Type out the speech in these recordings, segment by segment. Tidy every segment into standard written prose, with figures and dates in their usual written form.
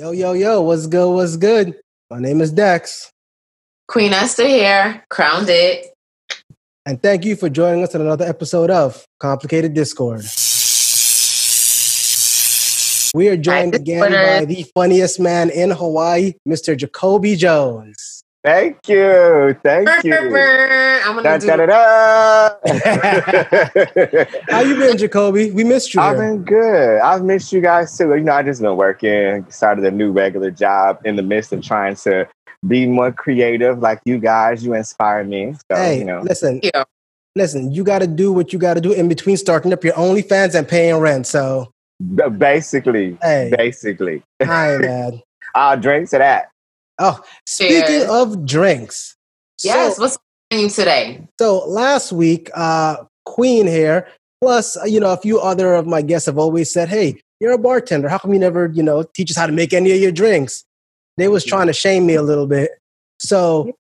Yo, yo, yo, what's good? What's good? My name is Dex. Queen Esther here, crowned it. And thank you for joining us on another episode of Complicated Discord. We are joined again by the funniest man in Hawaii, Mr. JacobiJones. Thank you. Thank you. I'm gonna do How you been, Jacobi? We missed you. I've been good. I've missed you guys too. You know, I just been working, started a new regular job in the midst of trying to be more creative like you guys. You inspire me. So, hey, you know. Listen, you got to do what you got to do in between starting up your OnlyFans and paying rent. So basically. I ain't mad. I'll drink to that. Oh, speaking of drinks. Yes, what's happening today? So last week, Queen here, plus, a few other of my guests have always said, hey, you're a bartender. How come you never, teach us how to make any of your drinks? They was trying to shame me a little bit. So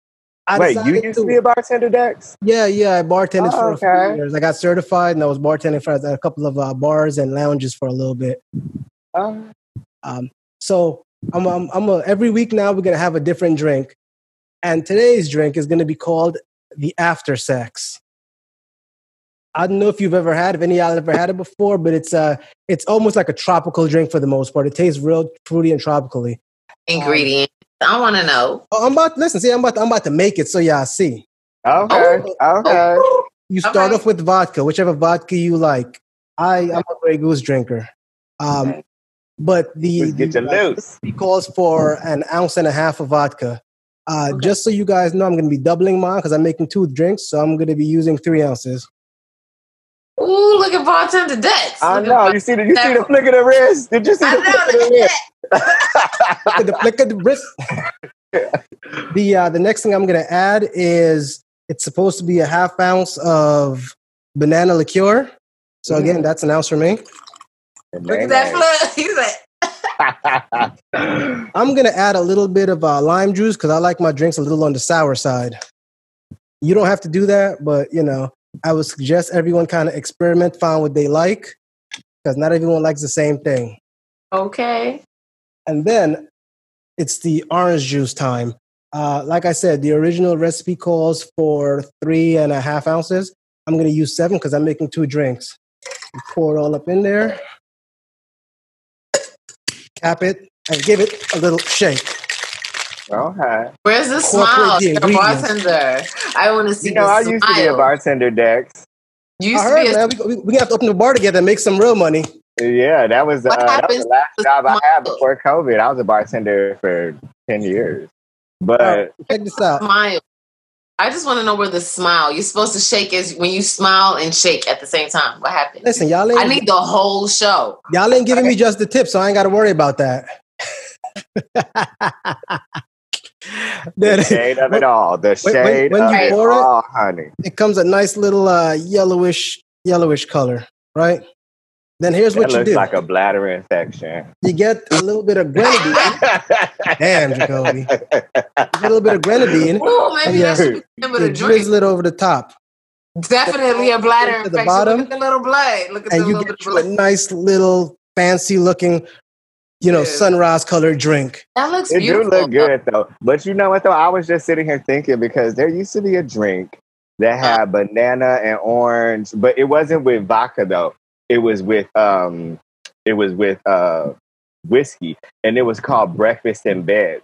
Wait, you used to be a bartender, Dex? Yeah, I bartended for a few years. I got certified and I was bartending for a couple of bars and lounges for a little bit. So every week now we're gonna have a different drink, and today's drink is gonna be called the After Sex. I don't know if you've ever had, if any of y'all ever had it before, but it's almost like a tropical drink for the most part. It tastes real fruity and tropically. Ingredients. I want to know. I'm about to make it so y'all see. Okay. You start off with vodka, whichever vodka you like. I'm a Grey Goose drinker. But the recipe calls for 1.5 ounces of vodka. Just so you guys know, I'm going to be doubling mine because I'm making 2 drinks, so I'm going to be using 3 ounces. Ooh, look at Bartender Dex. I know. You see the flick of the wrist? Did you see the flick of the wrist? Look at the flick of the wrist. The next thing I'm going to add is it's supposed to be 1/2 ounce of banana liqueur. So again, that's 1 ounce for me. Look at that flick. He's like, I'm going to add a little bit of lime juice because I like my drinks a little on the sour side. You don't have to do that, but, I would suggest everyone kind of experiment, find what they like, because not everyone likes the same thing. Okay. And then it's the orange juice time. Like I said, the original recipe calls for 3.5 ounces. I'm going to use 7 because I'm making 2 drinks. Pour it all up in there. Cap it and give it a little shake. Okay. Where's the smile? You're a bartender. I want to see the smile. I used to be a bartender, Dex. We're going to have to open the bar together and make some real money. Yeah, that was the last job I had before COVID. I was a bartender for 10 years. But check this out. Smile. I just want to know where the smile. You're supposed to shake is when you smile and shake at the same time. What happened? Listen, y'all I need the whole show. Y'all ain't giving me just the tip, so I ain't got to worry about that. The shade of it all. The shade of it all, honey. It comes a nice little yellowish color, right? Then here's what you do. It looks like a bladder infection. You get a little bit of grenadine. Damn, Jacobi. You get a little bit of grenadine. Oh, maybe I should remember to drink. Drizzle it over the top. Definitely a bladder infection. The bottom, look at the little blood. Look at the little bit of blood. A nice little fancy looking, sunrise colored drink. That looks beautiful. It do look good though. But you know what though? I was just sitting here thinking because there used to be a drink that had banana and orange, but it wasn't with vodka though. It was with whiskey, and it was called Breakfast in Bed.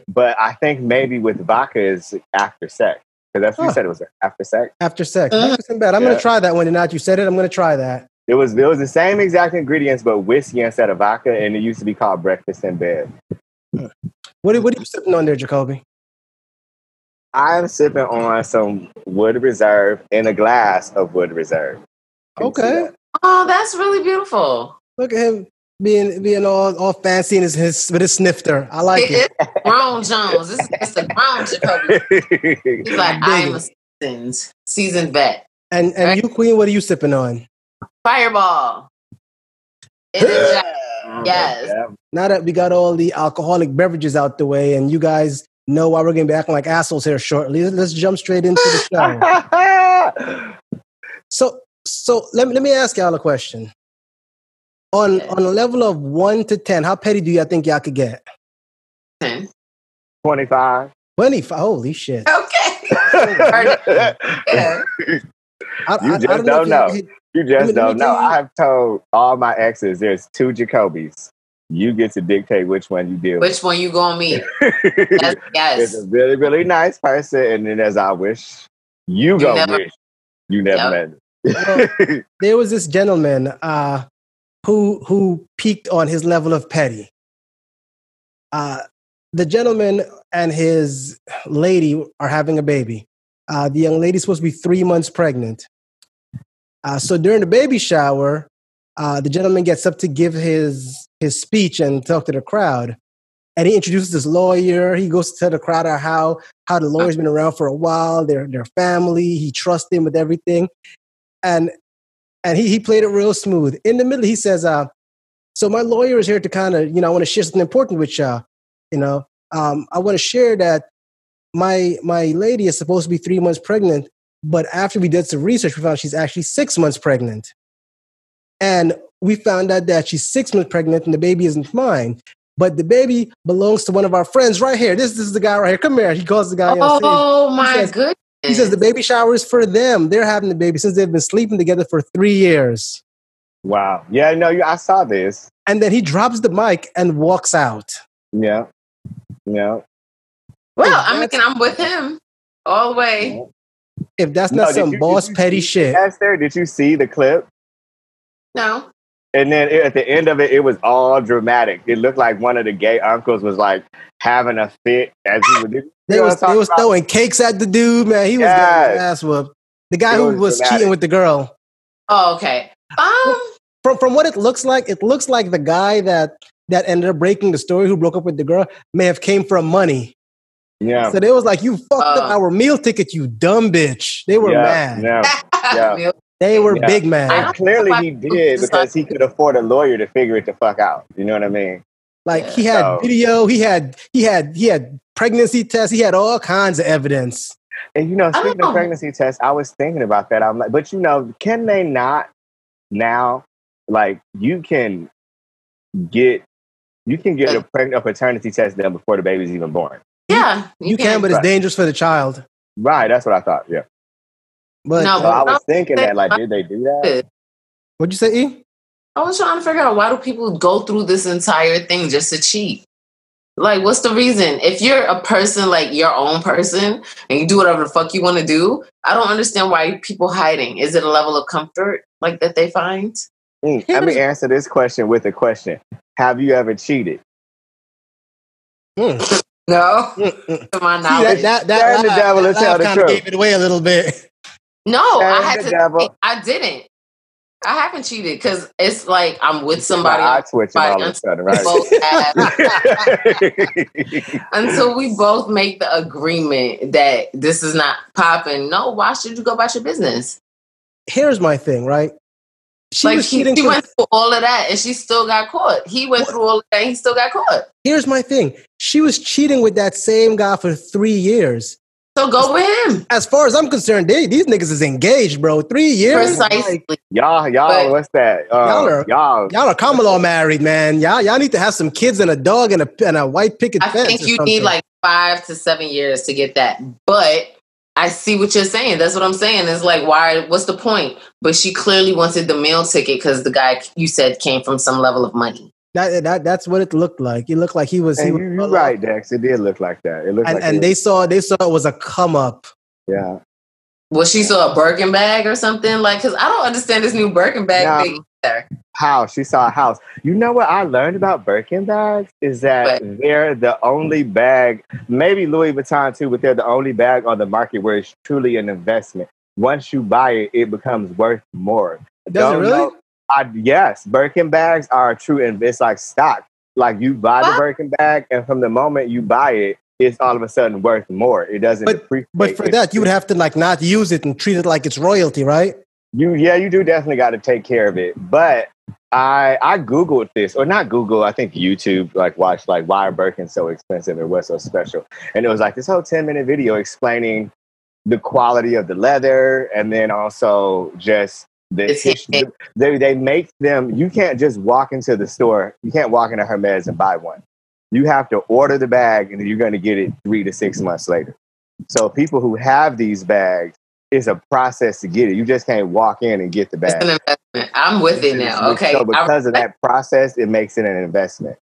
But I think maybe with vodka is after sex. Because that's what you said, it was after sex. After sex. Breakfast in Bed. I'm going to try that one. And now that you said it, I'm going to try that. It was the same exact ingredients, but whiskey instead of vodka, and it used to be called Breakfast in Bed. What are you sipping on there, Jacobi? I'm sipping on some Wood Reserve in a glass of Wood Reserve. Okay. Oh, that's really beautiful. Look at him being all fancy with his snifter. I like it. It's grown Jones. This is just a grown Jacobi. He's like, I'm a seasoned vet. And right? You, Queen, what are you sipping on? Fireball. Yes. Now that we got all the alcoholic beverages out the way and you guys know why we're going to be acting like assholes here shortly, let's jump straight into the show. So let me ask y'all a question. On a level of 1 to 10, how petty do y'all think y'all could get? 10. 25. 25. Holy shit. Okay. Yeah. You just don't know. You just don't know. I have told all my exes there's 2 Jacobis. You get to dictate which one you deal with. Which one you gonna meet? Yes. It's a really, really nice person, and then as I wish you wish you never met him. Well, there was this gentleman who peaked on his level of petty. The gentleman and his lady are having a baby. The young lady's supposed to be 3 months pregnant. So during the baby shower, the gentleman gets up to give his speech and talk to the crowd. And he introduces this lawyer. He goes to tell the crowd how the lawyer's been around for a while, their family. He trusts him with everything. And he played it real smooth. In the middle, he says, so my lawyer is here to kind of, I want to share something important with y'all. I want to share that my lady is supposed to be 3 months pregnant, but after we did some research, we found she's actually 6 months pregnant. And we found out that she's 6 months pregnant and the baby isn't mine. But the baby belongs to one of our friends right here. This is the guy right here. Come here. He calls the guy. Oh, my goodness. He says the baby shower is for them. They're having the baby since they've been sleeping together for 3 years. Wow. Yeah, no, I saw this. And then he drops the mic and walks out. Yeah. Well, I'm with him all the way. If that's not some boss petty shit. Esther, did you see the clip? No. And then at the end of it, it was all dramatic. It looked like one of the gay uncles was like having a fit as he would do. They was throwing cakes at the dude, man. He was getting his ass whooped. The guy who was cheating with the girl. Oh, okay. From what it looks like the guy that ended up breaking the story, who broke up with the girl, may have came from money. Yeah. So they was like, you fucked up our meal ticket, you dumb bitch. They were mad. Yeah. They were big mad. And clearly he did because he could afford a lawyer to figure it the fuck out. You know what I mean? Like he had video, he had pregnancy tests, he had all kinds of evidence. And speaking of pregnancy tests, I was thinking about that. I'm like, but can they not now? Like you can get a paternity test done before the baby's even born. Yeah, you can, but it's dangerous for the child. Right, that's what I thought. Yeah. But I was thinking that, like, did they do that? What'd you say, E? I was trying to figure out, why do people go through this entire thing just to cheat? Like, what's the reason? If you're a person, like your own person, and you do whatever the fuck you want to do, I don't understand why people hiding. Is it a level of comfort like that they find? Let me answer this question with a question. Have you ever cheated? No. To my knowledge. That the devil to tell the truth. Gave it away a little bit. No, I didn't. I haven't cheated because it's like I'm with somebody. I twitching all of a sudden, right? Until we both make the agreement that this is not popping. No, why should you go about your business? Here's my thing, right? She went through all of that and she still got caught. He went through all of that and he still got caught. Here's my thing. She was cheating with that same guy for 3 years. So go with him. As far as I'm concerned, these niggas is engaged, bro. 3 years. Precisely. Like, y'all, what's that? Y'all are common law married, man. Y'all need to have some kids and a dog and a white picket fence. I think you need like 5 to 7 years to get that. But I see what you're saying. That's what I'm saying. It's like, why? What's the point? But she clearly wanted the meal ticket because the guy you said came from some level of money. That's what it looked like. It looked like he was. You're right, Dex. It did look like that. It looked and they saw it was a come up. Yeah. Well, she saw a Birkin bag or something like. Because I don't understand this new Birkin bag thing either. House. She saw a house. You know what I learned about Birkin bags is that they're the only bag, maybe Louis Vuitton too, but they're the only bag on the market where it's truly an investment. Once you buy it, it becomes worth more. Does it really? Yes, Birkin bags are true, and it's like stock. Like you buy the Birkin bag, and from the moment you buy it, it's all of a sudden worth more. It doesn't. But for that, you would have to like not use it and treat it like it's royalty, right? You do definitely got to take care of it. But I Googled this, or not Google, I think YouTube, like watched like why are Birkins so expensive and what's so special. And it was like this whole 10-minute video explaining the quality of the leather and then also just They make them. You can't just walk into the store. You can't walk into Hermes and buy one. You have to order the bag, and then you're going to get it 3 to 6 months later. So people who have these bags, it's a process to get it. You just can't walk in and get the bag. It's an investment. I'm with it now. Okay. So because of that process, it makes it an investment.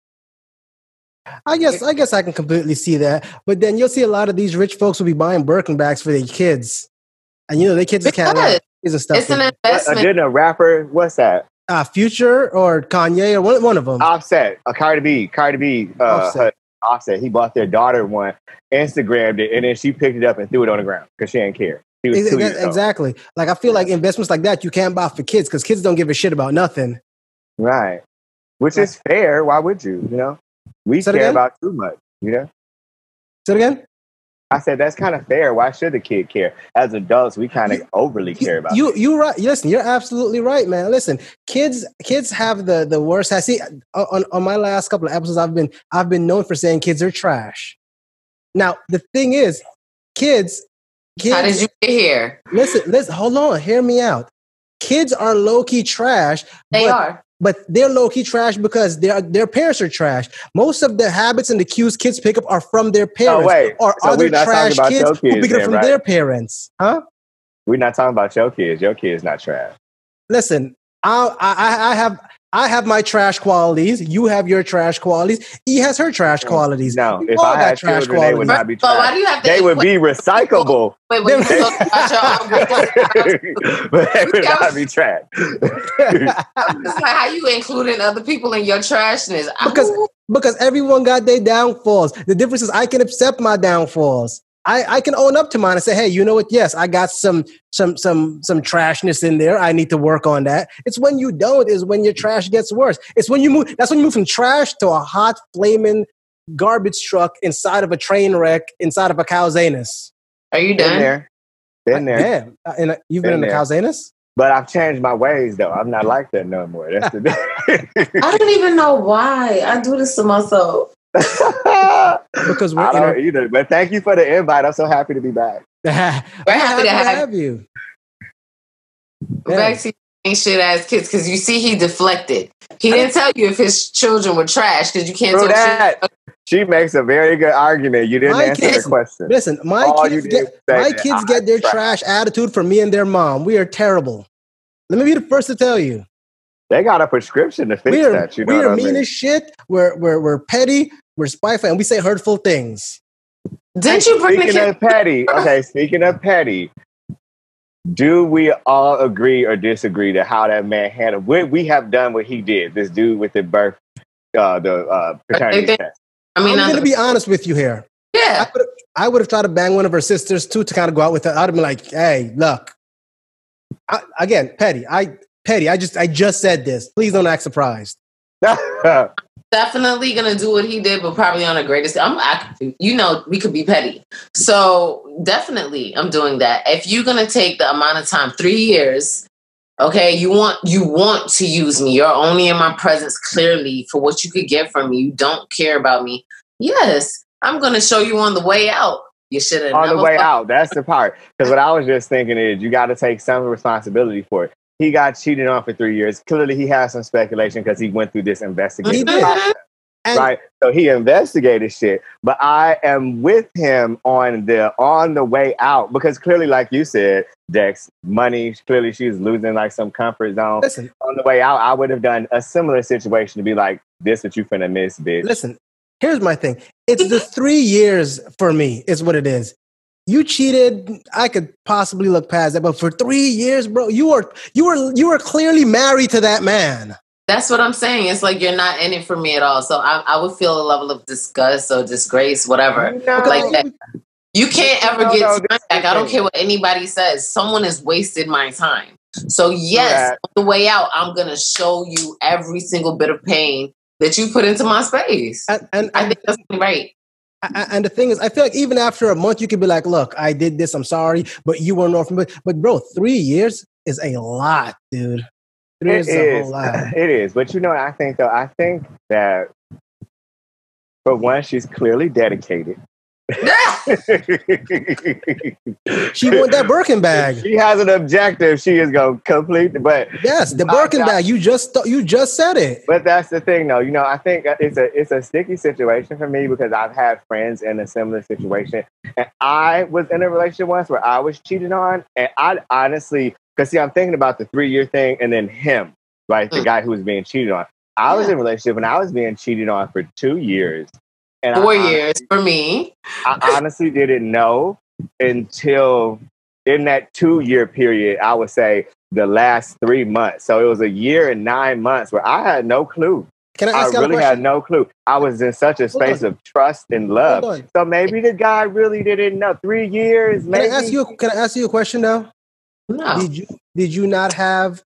I guess I can completely see that. But then you'll see a lot of these rich folks will be buying Birkin bags for their kids. And their kids can't have kids and stuff. It's an investment. Didn't a rapper, what's that? Future or Kanye or one of them. Offset. Cardi B. Offset. He bought their daughter one, Instagrammed it, and then she picked it up and threw it on the ground because she didn't care. She was 2 years old. Exactly. Like I feel like investments like that you can't buy for kids because kids don't give a shit about nothing. Right. Which is fair. Why would you? We care about too much. Say it again. I said that's kind of fair. Why should the kid care? As adults, we kind of overly care about. You're right. Listen, you're absolutely right, man. Listen, kids have the worst. I see on my last couple of episodes, I've been known for saying kids are trash. Now the thing is, kids. How did you get here? Listen. Hold on. Hear me out. Kids are low key trash. They are. But they're low-key trash because their parents are trash. Most of the habits and the cues kids pick up are from their parents or other trash kids who pick it up from their parents. Huh? We're not talking about your kids. Your kid's not trash. Listen, I have my trash qualities. You have your trash qualities. E has her trash qualities. No, if I had trash children, they would not be trash. Why do you have to they would be recyclable. Wait, but they would not be trash. It's like how you including other people in your trashness? Because everyone got their downfalls. The difference is I can accept my downfalls. I can own up to mine and say, hey, you know what? Yes, I got some trashness in there. I need to work on that. It's when you don't is when your trash gets worse. It's when you move. That's when you move from trash to a hot, flaming garbage truck inside of a train wreck inside of a cow's anus. Are you done? Been there. And you've been in the cow's anus? But I've changed my ways, though. I'm not like that no more. That's the thing. I don't even know why I do this to myself. Because I don't either. But thank you for the invite. I'm so happy to be back. We're happy to have you. Back to ain't shit ass kids because you see he deflected. He didn't tell you if his children were trash because you can't tell that. She makes a very good argument. You didn't answer the question. Listen, my kids get their trash attitude from me and their mom. We are terrible. Let me be the first to tell you. They got a prescription to fix that. We are mean as shit. We're petty. We're spiteful, and we say hurtful things. Didn't you bring Speaking of petty, speaking of petty, do we all agree or disagree to how that man handled? We have done what he did. This dude with the paternity test. I'm going to be honest with you here. Yeah, I would have tried to bang one of her sisters too to kind of go out with her. I'd have been like, "Hey, look, petty. I just said this. Please don't act surprised." Definitely gonna do what he did, but probably on a greater scale. We could be petty, so definitely I'm doing that. If you're gonna take the amount of time, 3 years, okay, you want to use me. You're only in my presence clearly for what you could get from me. You don't care about me. Yes, I'm gonna show you on the way out. You should have on the way out. That's the part. Because what I was just thinking is you got to take some responsibility for it. He got cheated on for 3 years. Clearly, he has some speculation because he went through this investigation process, right? So he investigated shit. But I am with him on the way out because clearly, like you said, Dex, money. Clearly, she's losing like some comfort zone. Listen, on the way out, I would have done a similar situation to be like, "This what you finna miss, bitch." Listen, here's my thing. It's the 3 years for me. Is what it is. You cheated. I could possibly look past that, but for 3 years, bro, you were clearly married to that man. That's what I'm saying. It's like you're not in it for me at all. So I would feel a level of disgust or disgrace, whatever, like that. You can't ever get time back. I don't care what anybody says. Someone has wasted my time. So yes, on the way out, I'm gonna show you every single bit of pain that you put into my space. And I think that's right. And the thing is, I feel like even after a month, you could be like, look, I did this, I'm sorry, but you weren't off. But bro, 3 years is a lot, dude. 3 years is a whole lot. It is. But I think that for one, she's clearly dedicated. She want that Birkin bag. She has an objective. She is going to complete. But yes, the Birkin bag. You just said it. But that's the thing, though. I think it's a sticky situation for me because I've had friends in a similar situation, and I was in a relationship once where I was cheated on, and I honestly, because see, I'm thinking about the 3-year thing, and then him, right, the guy who was being cheated on. I was in a relationship when I was being cheated on for 2 years. And 4 years for me. I honestly didn't know until in that 2-year period, I would say the last 3 months. So it was a year and 9 months where I had no clue. Can I ask I really had no clue. I was in such a space of trust and love. So maybe the guy really didn't know. 3 years, maybe. Can I ask you a question now? No. Did you not have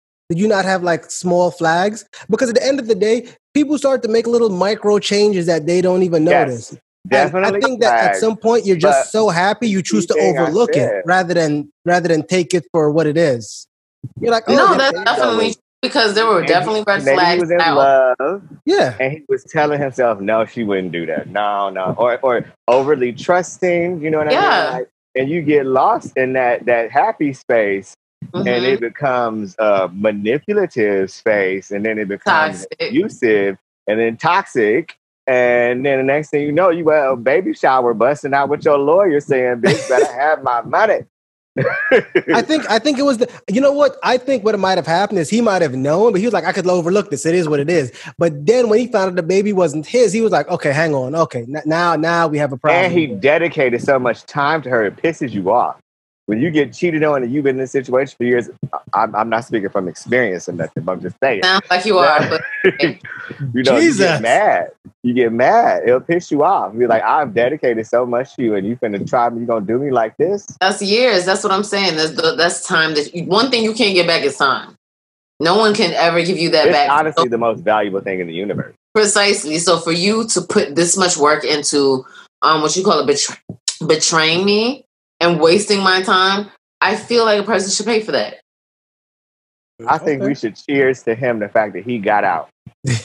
like small flags? Because at the end of the day, people start to make little micro changes that they don't even notice. Yes, definitely. And I think that at some point you're just so happy you choose to overlook it rather than take it for what it is. You're like, oh, no, that's definitely because there were definitely red flags. He was in love. Yeah. And he was telling himself, no, she wouldn't do that. No. Or overly trusting, you know what I mean? Like, and you get lost in that happy space. Mm-hmm. And it becomes a manipulative space, and then it becomes abusive, and then toxic, and then the next thing you know, you have a baby shower busting out with your lawyer saying, "Bitch, better have my money." I think it was you know what? I think what might have happened is he might have known, but he was like, I could overlook this. It is what it is. But then when he found out the baby wasn't his, he was like, okay, hang on. Okay, now we have a problem. And he dedicated so much time to her, it pisses you off. When you get cheated on and you've been in this situation for years, I'm not speaking from experience or nothing, but I'm just saying. Sounds like you are. But Jesus. You get mad. You get mad. It'll piss you off. You're like, I've dedicated so much to you, and you finna try me. You gonna do me like this? That's years. That's what I'm saying. That's time. One thing you can't get back is time. No one can ever give you that back. It's honestly the most valuable thing in the universe. Precisely. So for you to put this much work into what you call it, betraying me and wasting my time, I feel like a person should pay for that. I think we should cheers to him, the fact that he got out.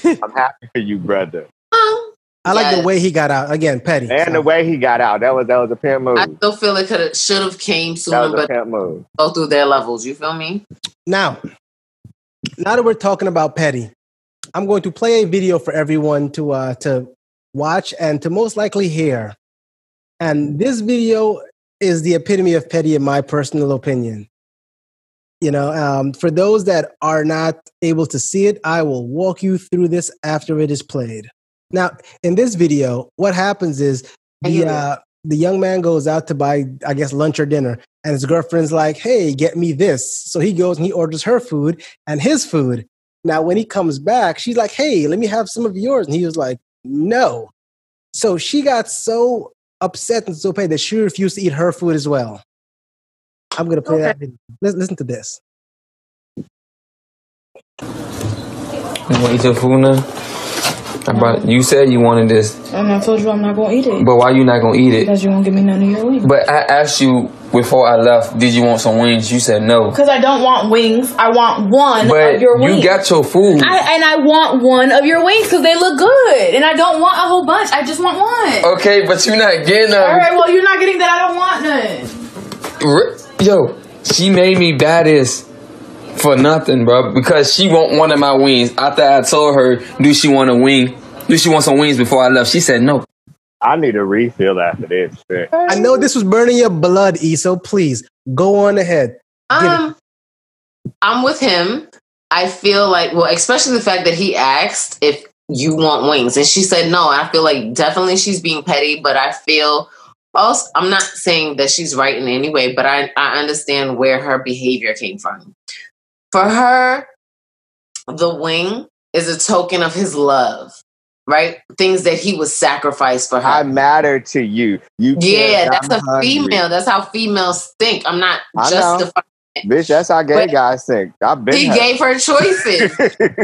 I'm happy for you, brother. I like the way he got out. Again, petty. And the way he got out. That was a pimp move. I still feel it should have came sooner, but pimp move. Go through their levels. You feel me? Now that we're talking about petty, I'm going to play a video for everyone to watch and to most likely hear. And this video is the epitome of petty in my personal opinion. You know, for those that are not able to see it, I will walk you through this after it is played. Now, in this video, what happens is the young man goes out to buy, I guess, lunch or dinner, and his girlfriend's like, hey, get me this. So he goes and he orders her food and his food. Now, when he comes back, she's like, hey, let me have some of yours. And he was like, no. So she got so upset and so paid that she refused to eat her food as well. I'm going to play that video. Listen to this. You want to eat your food now? You said you wanted this. And I told you I'm not going to eat it. But why you not going to eat it? Because you won't give me none of your wings. But I asked you before I left, did you want some wings? You said no. Because I don't want wings. I want one of your wings. You got your food. I want one of your wings because they look good. And I don't want a whole bunch. I just want one. Okay, but you're not getting them. All right, well, you're not getting that. I don't want none. Yo, she made me buy this for nothing, bro. Because she want one of my wings. After I told her, do she want a wing? Do she want some wings before I left? She said no. I need a refill after this. I know this was burning your blood, E, so please, go on ahead. I'm with him. I feel like, well, especially the fact that he asked if you want wings. And she said no. I feel like definitely she's being petty, but I feel also, I'm not saying that she's right in any way, but I understand where her behavior came from. For her, the wing is a token of his love. Right? Things that he was sacrificed for her. I matter to you. That's a female. That's how females think. I'm not justifying it. Bitch, that's how gay guys think. He gave her choices.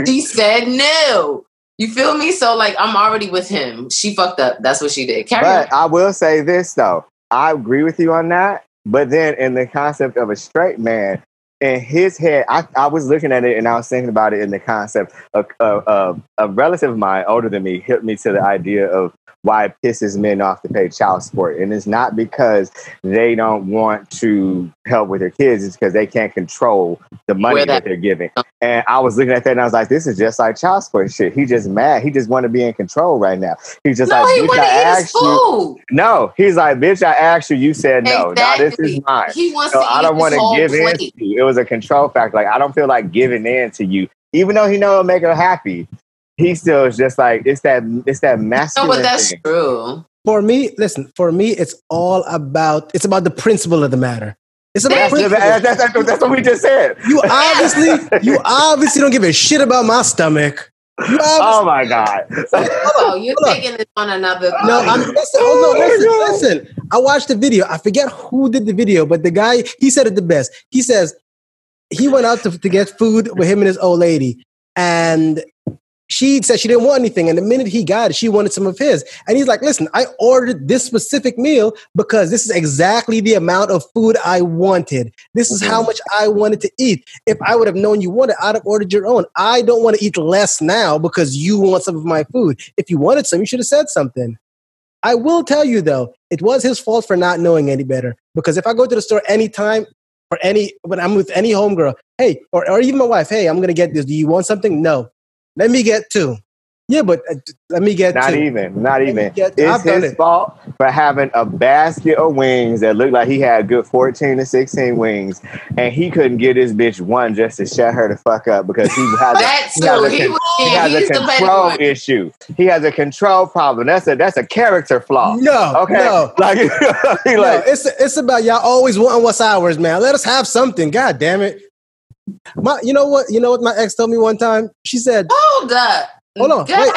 She said no. You feel me? So, like, I'm already with him. She fucked up. That's what she did. But I will say this, though. I agree with you on that. But then in the concept of a straight man, in his head, I was looking at it and I was thinking about it in the concept of a relative of mine older than me hit me to the idea of why it pisses men off to pay child support. And it's not because they don't want to help with their kids. It's because they can't control the money that they're giving. And I was looking at that and I was like, this is just like child support shit. He just mad. He just want to be in control right now. He's just like, bitch, I asked you. No, he's like, bitch, I asked you. You said no. Now this is mine. He wants so to I don't want to give in to you. It was a control factor. Like, I don't feel like giving in to you. Even though he know it'll make her happy, he still is just like, it's that masculine No, but that's thing. true. For me, listen, it's all about the principle of the matter. It's about that's what we just said. You obviously don't give a shit about my stomach. Oh my God. You're taking it on another. No, listen. I watched the video. I forget who did the video, but the guy, he said it the best. He says he went out to get food with him and his old lady, and she said she didn't want anything. And the minute he got it, she wanted some of his. And he's like, listen, I ordered this specific meal because this is exactly the amount of food I wanted. This is how much I wanted to eat. If I would have known you wanted, I'd have ordered your own. I don't want to eat less now because you want some of my food. If you wanted some, you should have said something. I will tell you, though, it was his fault for not knowing any better. Because if I go to the store anytime, when I'm with any homegirl, hey, or even my wife, hey, I'm going to get this. Do you want something? No. Let me get two. Yeah, but let me get not two. Not even. It's his fault for having a basket of wings that looked like he had good 14 to 16 wings, and he couldn't get his bitch one just to shut her the fuck up because he has a control issue. He has a control problem. That's a character flaw. No, it's about y'all always wanting what's ours, man. Let us have something. God damn it. You know what my ex told me one time? She said, hold up. Hold on. Wait,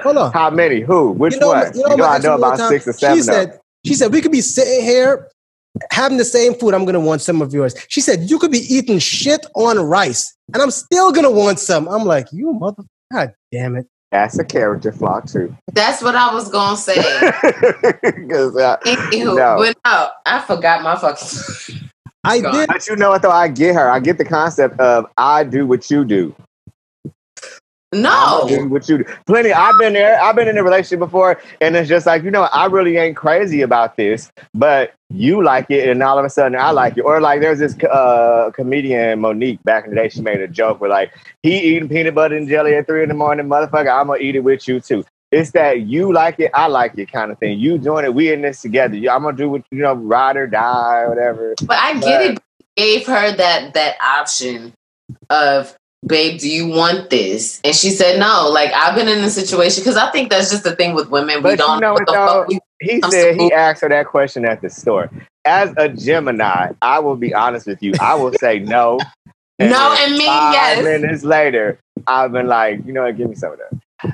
hold on. How many? Who? Which one? I know about 6 or 7. She said, we could be sitting here having the same food. I'm going to want some of yours. She said, you could be eating shit on rice and I'm still going to want some. I'm like, you mother. God damn it. That's a character flaw too. That's what I was going to say. But no, I forgot my fucking... I did. But you know what, though? I get her. I get the concept of I do what you do. No. Do what you do. Plenty. I've been there. I've been in a relationship before, and it's just like, I really ain't crazy about this, but you like it, and all of a sudden I like it. Or like there's this comedian, Monique, back in the day, she made a joke where like, he eating peanut butter and jelly at 3 a.m, motherfucker, I'm going to eat it with you too. It's that you like it, I like it kind of thing. You doing it, we in this together. I'm gonna do what ride or die, or whatever. But I get it. Gave her that option of, babe, do you want this? And she said no. Like, I've been in a situation because I think that's just the thing with women. But we don't know what though. He said he asked her that question at the store. As a Gemini, I will be honest with you. I will say no. And me, yes. 5 minutes later, I've been like, give me some of that.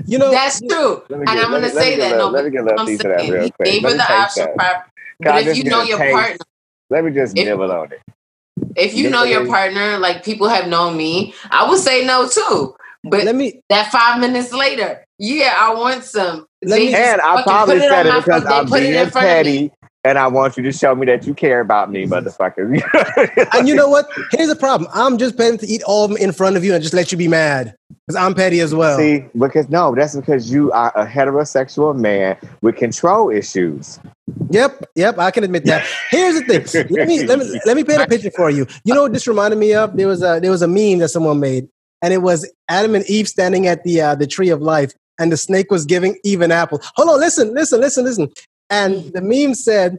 That's true. And I'm going to say that. Let me get a little piece of that real quick. Gave her the option. But if you know your partner. Let me just nibble on it. If you know your partner, like people have known me, I would say no too. But that 5 minutes later, yeah, I want some. And I probably said it because I'm being petty. And I want you to show me that you care about me, motherfucker. And you know what? Here's the problem. I'm just petty to eat all of them in front of you and just let you be mad. Because I'm petty as well. See, that's because you are a heterosexual man with control issues. Yep, I can admit that. Here's the thing. Let me paint a picture for you. You know what this reminded me of? There was a meme that someone made, and it was Adam and Eve standing at the tree of life, and the snake was giving Eve an apple. Hold on, listen. And the meme said,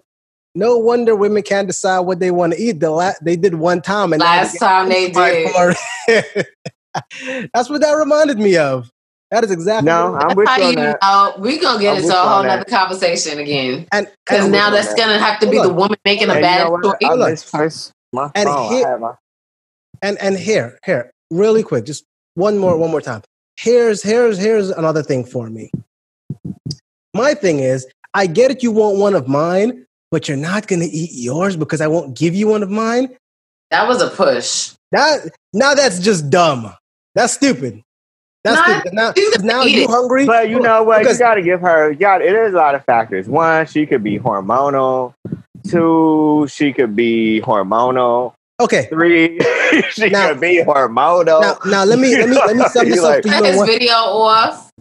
no wonder women can't decide what they want to eat. They did one time. And last time they did. That's what that reminded me of. That is exactly. No, I'm with you on that. We're going to get into a whole nother conversation again. Because now that's going to have to be the woman making a bad choice. And here, really quick, just one more time. Here's another thing for me. My thing is, I get it, you want one of mine, but you're not going to eat yours because I won't give you one of mine. That was a push. Now that's just dumb. That's stupid. Stupid. Now you hungry. But you know what? You got to give her, it is a lot of factors. 1, she could be hormonal. 2, she could be hormonal. Okay. 3, She could be hormonal. Now let me sum this up for you. His video off.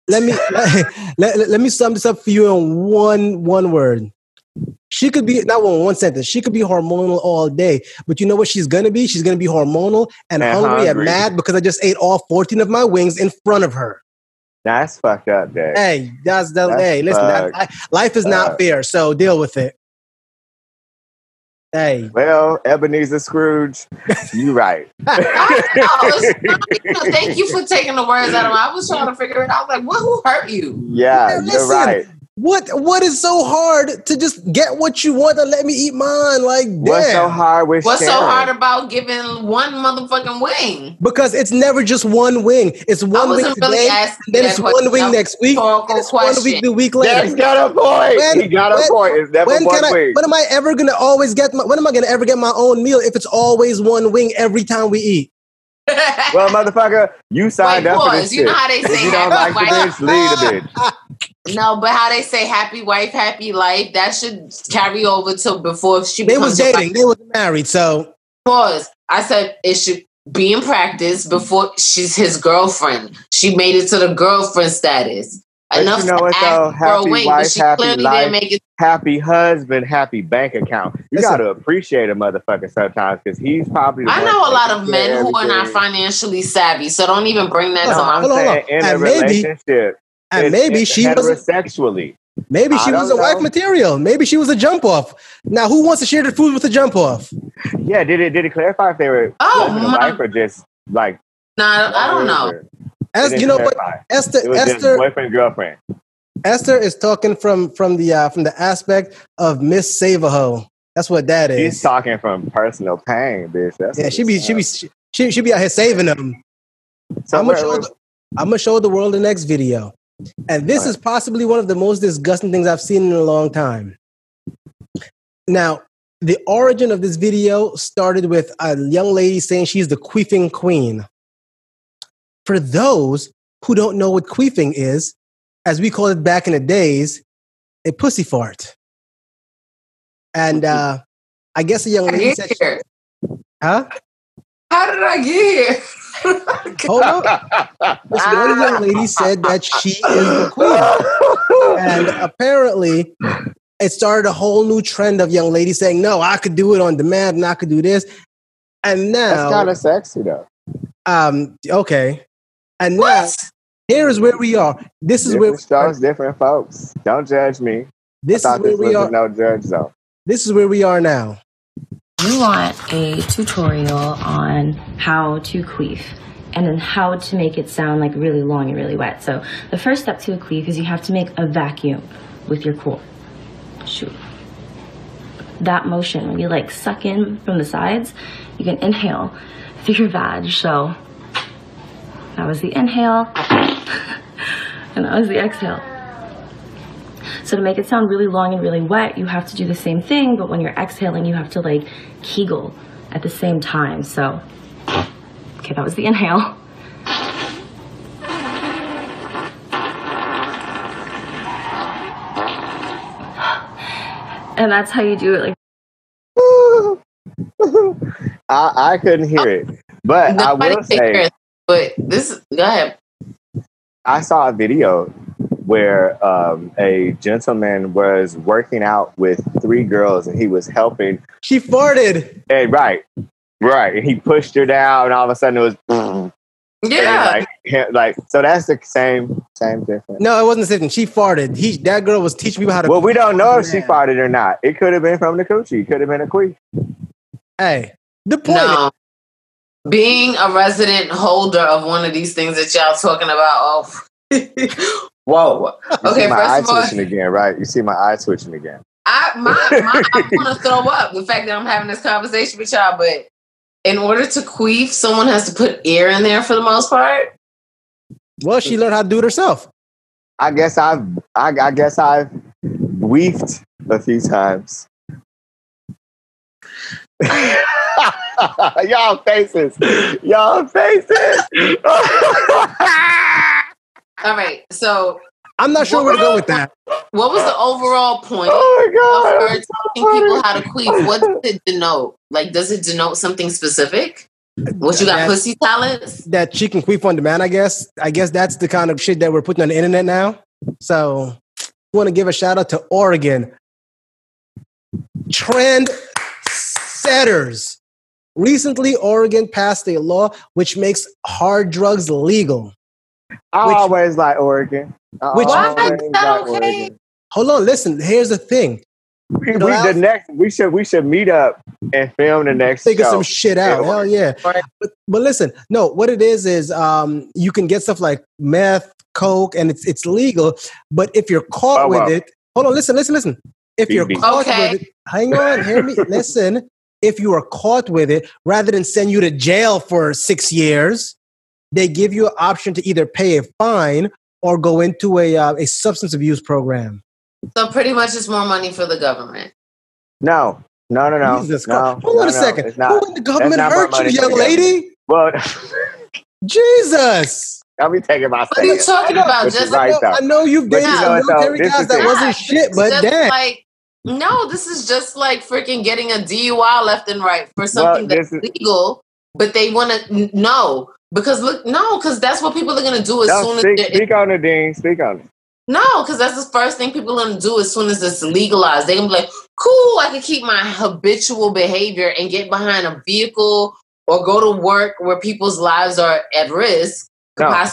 Let me sum this up for you in one word. She could be not one sentence. She could be hormonal all day, but you know what she's gonna be? She's gonna be hormonal and hungry and mad because I just ate all 14 of my wings in front of her. That's fucked up, Dave. Hey, hey, listen, life is not fair, so deal with it. Hey. Well, Ebenezer Scrooge, you right. Thank you for taking the words out of my. I was trying to figure it out. Like, who hurt you? Yeah, you're right. What is so hard to just get what you want and let me eat mine? Like, damn. What's so hard with What's sharing? so hard about giving one motherfucking wing? Because it's never just one wing. It's one wing today, then it's one wing next week, it's one week the week later. He's got a point. He got a point. It's never one wing. When am I ever gonna get my own meal if it's always one wing every time we eat? Well, motherfucker, you signed up for this shit. You know how they say if you don't like the bitch, leave the bitch. No, but how they say happy wife, happy life, that should carry over to before she They was dating. They was married, so. Pause. I said it should be in practice before she's his girlfriend. She made it to the girlfriend status. But enough you know what, though? Happy wife, happy life, happy husband, happy bank account. You got to appreciate a motherfucker sometimes because he's probably. I know a lot of men who are not financially savvy, so don't even bring that to my. Hold on. In a relationship. And maybe she was heterosexually. Maybe she was a wife material. Maybe she was a jump off. Now, who wants to share the food with a jump off? Yeah, did it clarify if they were a wife or just like? Nah, I don't know. You know what, Esther, boyfriend, girlfriend. Esther is talking from the aspect of Miss Save-A-Ho. That's what that is. She's talking from personal pain, bitch. She be out here saving them. So I'm gonna show the world the next video. And this is possibly one of the most disgusting things I've seen in a long time. Now, the origin of this video started with a young lady saying she's the queefing queen. For those who don't know what queefing is, as we called it back in the days, a pussy fart. And I guess a young lady said, huh? How did I get here? Hold on. This one young lady said that she is the queen. And apparently, it started a whole new trend of young ladies saying, no, I could do it on demand and I could do this. And now... That's kind of sexy, though. Okay. And now, here is where we are. This is where we are. Different folks. Don't judge me. This is where we are. No judge zone. This is where we are now. We want a tutorial on how to queef and then how to make it sound like really long and really wet. So the first step to a queef is you have to make a vacuum with your core. Shoot. That motion, when you like suck in from the sides, you can inhale through your vag. So that was the inhale and that was the exhale. So to make it sound really long and really wet, you have to do the same thing, but when you're exhaling, you have to like kegel at the same time. So, okay, that was the inhale. And that's how you do it. Like, I couldn't hear it, but I will say. But this, go ahead. I saw a video where a gentleman was working out with 3 girls and he was helping. She farted. And right. And he pushed her down and all of a sudden it was. Yeah. Like so that's the same difference. No, it wasn't the same. She farted. That girl was teaching me how to. Well, we don't know if she farted or not. It could have been from the coochie. It could have been a queef. Hey, the point. No. Being a resident holder of one of these things that y'all talking about, whoa. Okay, my first eye of all, twitching again, right? You see my eye twitching again. I want to throw up the fact that I'm having this conversation with y'all, but in order to queef, someone has to put air in there for the most part. Well, she learned how to do it herself. I guess I've weefed a few times. Y'all faces. All right, so I'm not sure where to go with that. What was the overall point of her teaching people how to queef? What does it denote? Like, does it denote something specific? What, you got pussy talents? That she can queef on demand, I guess. I guess that's the kind of shit that we're putting on the internet now. So I want to give a shout out to Oregon. Trend setters. Recently, Oregon passed a law which makes hard drugs legal. I always like Oregon. Why is that okay? Oregon. Hold on, listen. Here's the thing. We should meet up and film the next figure show. some shit out. Hell yeah. But listen, no, what it is you can get stuff like meth, coke, and it's legal. But if you're caught with it, hold on, listen. If you're caught with it, hang on, hear me. Listen, if you are caught with it, rather than send you to jail for 6 years, they give you an option to either pay a fine or go into a substance abuse program. So pretty much it's more money for the government. No. Jesus Christ. Hold on a second. Who in the government hurt you, young lady? Well, Jesus. I'll be taking my What are you talking about? Just I know you've dated some military guys that wasn't shit, but damn. No, this is just like freaking getting a DUI left and right for something that's legal, but they want to know. Because because that's what people are going to do as soon as... Speak on it, Dean. Speak on it. No, because that's the first thing people are going to do as soon as it's legalized. They're going to be like, cool, I can keep my habitual behavior and get behind a vehicle or go to work where people's lives are at risk. No.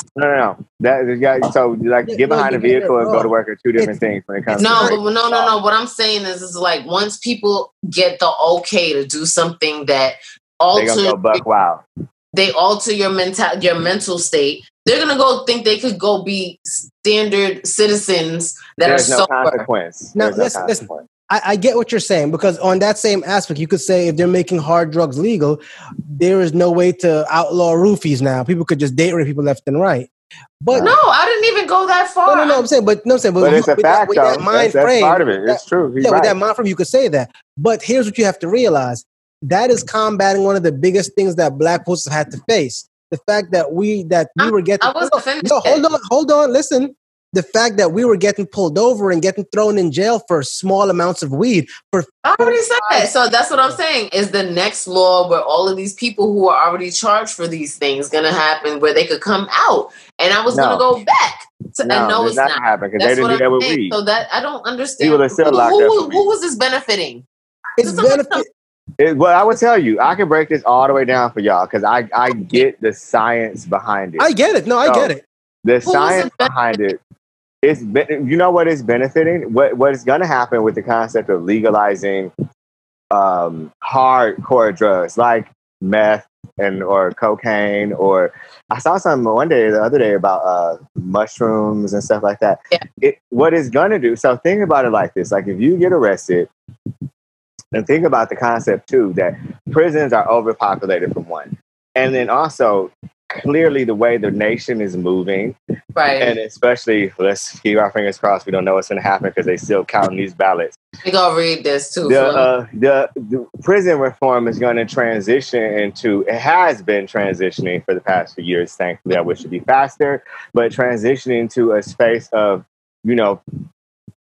So, get behind a vehicle and go to work are two different things when it comes to... No. What I'm saying is like, once people get the okay to do something that alters... They're going to go buck wild. They alter your mental state. They're gonna go think they could go be standard citizens that There's are no sober. Consequence. Now, listen. I get what you're saying, because on that same aspect, you could say if they're making hard drugs legal, there is no way to outlaw roofies now. People could just date rape people left and right. But no, I didn't even go that far. No, I'm saying, but it's a fact, with that mind frame. That's part of it. It's true. With that mind frame, you could say that. But here's what you have to realize. That is combating one of the biggest things that Black folks have had to face. The fact that we were getting... hold on, listen. The fact that we were getting pulled over and getting thrown in jail for small amounts of weed. I already said that. So that's what I'm saying, is the next law where all of these people who are already charged for these things going to happen, where they could come out. And I was going to go back. I know it's not going to happen, because they didn't do that with weed. So that, I don't understand. People are still locked up. Who was this benefiting? It's benefiting... Well, I would tell you, I can break this all the way down for y'all, because I get the science behind it. I get it. No, I get it. The science behind it, you know what is benefiting? What is going to happen with the concept of legalizing hardcore drugs like meth or cocaine, or I saw something the other day about mushrooms and stuff like that. Yeah. What it's going to do, so think about it like this. Like, if you get arrested, and think about the concept, too, that prisons are overpopulated, for one. And then also, clearly, the way the nation is moving. Right. And especially, let's keep our fingers crossed. We don't know what's going to happen, because they're still counting these ballots. We're going to read this, too. The prison reform is going to transition into... It has been transitioning for the past few years, thankfully. I wish it'd be faster. But transitioning to a space of,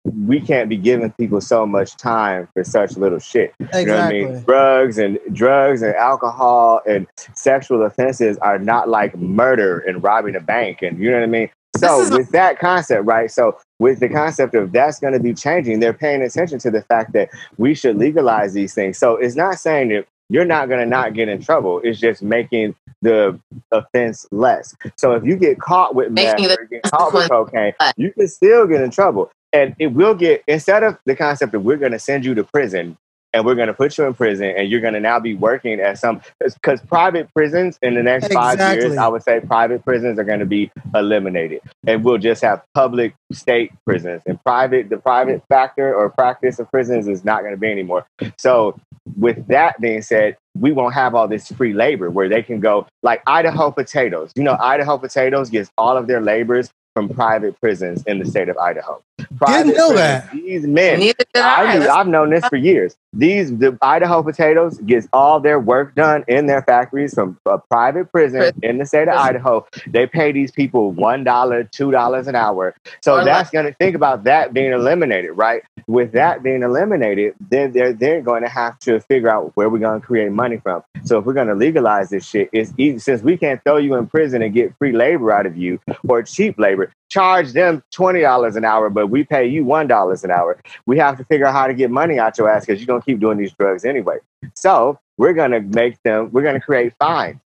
we can't be giving people so much time for such little shit. Exactly. You know what I mean? Drugs and alcohol and sexual offenses are not like murder and robbing a bank, and you know what I mean? So with that concept, right? So with the concept of that's going to be changing, they're paying attention to the fact that we should legalize these things. So it's not saying that you're not going to not get in trouble. It's just making the offense less. So if you get caught with meth or get caught with cocaine, you can still get in trouble. And it will get, instead of the concept of we're going to send you to prison and we're going to put you in prison and you're going to now be working at some, because private prisons in the next 5 years, I would say private prisons are going to be eliminated. And we'll just have public state prisons, and the private factor or practice of prisons is not going to be anymore. So with that being said, we won't have all this free labor where they can go like Idaho Potatoes. Idaho Potatoes gets all of their laborers from private prisons in the state of Idaho. Didn't know that. These men, I've known this for years. The Idaho potatoes gets all their work done in their factories from a private prison in the state of Idaho. They pay these people $1, $2 an hour. So that's going to think about that being eliminated, right? With that being eliminated, then they're going to have to figure out where we're going to create money from. So if we're going to legalize this shit, it's easy, since we can't throw you in prison and get free labor out of you or cheap labor. Charge them $20 an hour, but we pay you $1 an hour. We have to figure out how to get money out your ass because you're going to keep doing these drugs anyway. So we're going to create fines.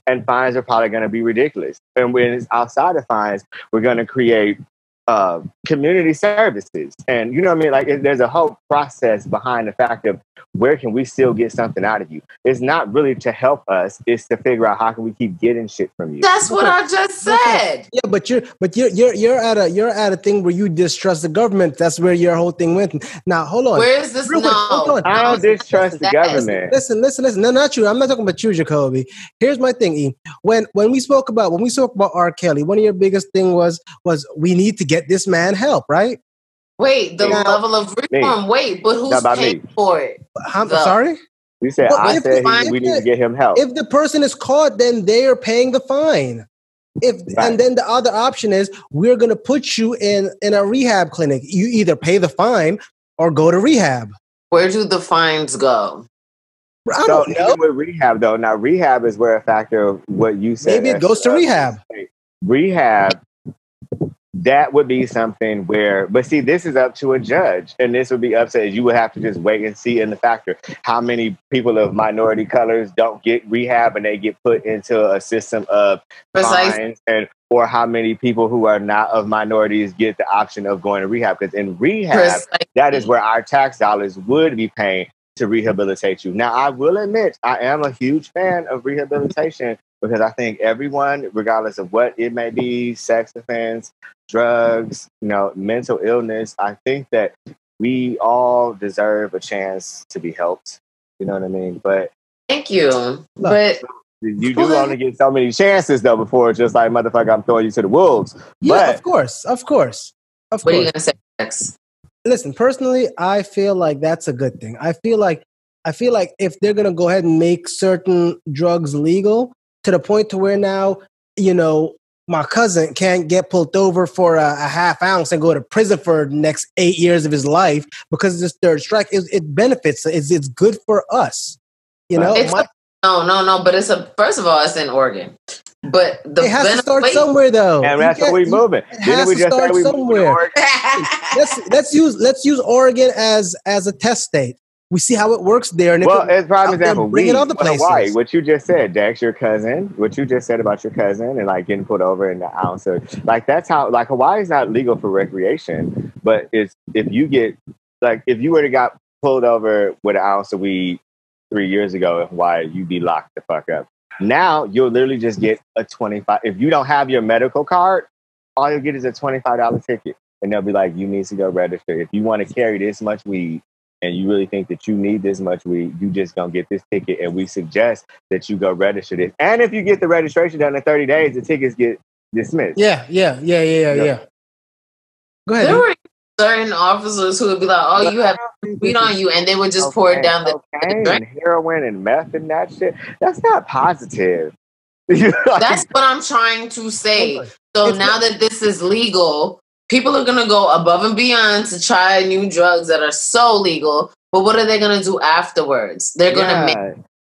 And fines are probably going to be ridiculous. And when it's outside of fines, we're going to create community services. And you know what I mean? Like there's a whole process behind the fact of where can we still get something out of you? It's not really to help us. It's to figure out how can we keep getting shit from you. That's what I just said. Yeah, but you're at a thing where you distrust the government. That's where your whole thing went. Now hold on. Where is this? Hold on. I don't distrust the government. Listen. No, not you. I'm not talking about you, Jacobi. Here's my thing, E. When we spoke about R. Kelly, one of your biggest thing was we need to get this man help, right? Wait, the level of reform. Wait, but who's paying for it? I'm sorry? You said we need to get him help. If the person is caught, then they are paying the fine. And then the other option is we're going to put you in a rehab clinic. You either pay the fine or go to rehab. Where do the fines go? I don't know. With rehab, though, now rehab is where a factor of what you said. Maybe it goes to rehab. Rehab. That would be something where, but see, this is up to a judge, and this would be up to you would have to just wait and see in the factor how many people of minority colors don't get rehab and they get put into a system of fines, or how many people who are not of minorities get the option of going to rehab. Because in rehab, that is where our tax dollars would be paying to rehabilitate you. Now, I will admit, I am a huge fan of rehabilitation because I think everyone, regardless of what it may be, sex offense, drugs, mental illness, I think that we all deserve a chance to be helped. You know what I mean? But thank you. But you do only get so many chances, though, before it's just like, motherfucker, I'm throwing you to the wolves. Yeah, of course. What are you going to say next? Listen, personally, I feel like that's a good thing. I feel like if they're going to go ahead and make certain drugs legal to the point to where now, my cousin can't get pulled over for a half ounce and go to prison for the next 8 years of his life because of this third strike. It benefits. It's good for us. No. But first of all, it's in Oregon. But it has to start somewhere, though. And that's where we moving. It has to start somewhere. let's use Oregon as a test state. We see how it works there. And as prime example, bring it other places. Hawaii, what you just said, Dex, your cousin, what you just said about your cousin and like getting pulled over in the ounce of, like that's how, like Hawaii is not legal for recreation, but if you were to got pulled over with an ounce of weed 3 years ago in Hawaii, you'd be locked the fuck up. Now you'll literally just get a $25. If you don't have your medical card, all you'll get is a $25 ticket, and they'll be like, "You need to go register. If you want to carry this much weed, and you really think that you need this much weed, you just gonna get this ticket, and we suggest that you go register this. And if you get the registration done in 30 days, the tickets get dismissed." Yeah. Go ahead. There were certain officers who would be like, "Oh, you have weed on you," and they would just pour it down the and heroin and meth and that shit. That's not positive. That's what I'm trying to say. So now that this is legal, people are going to go above and beyond to try new drugs that are so legal. But what are they going to do afterwards? They're going to make...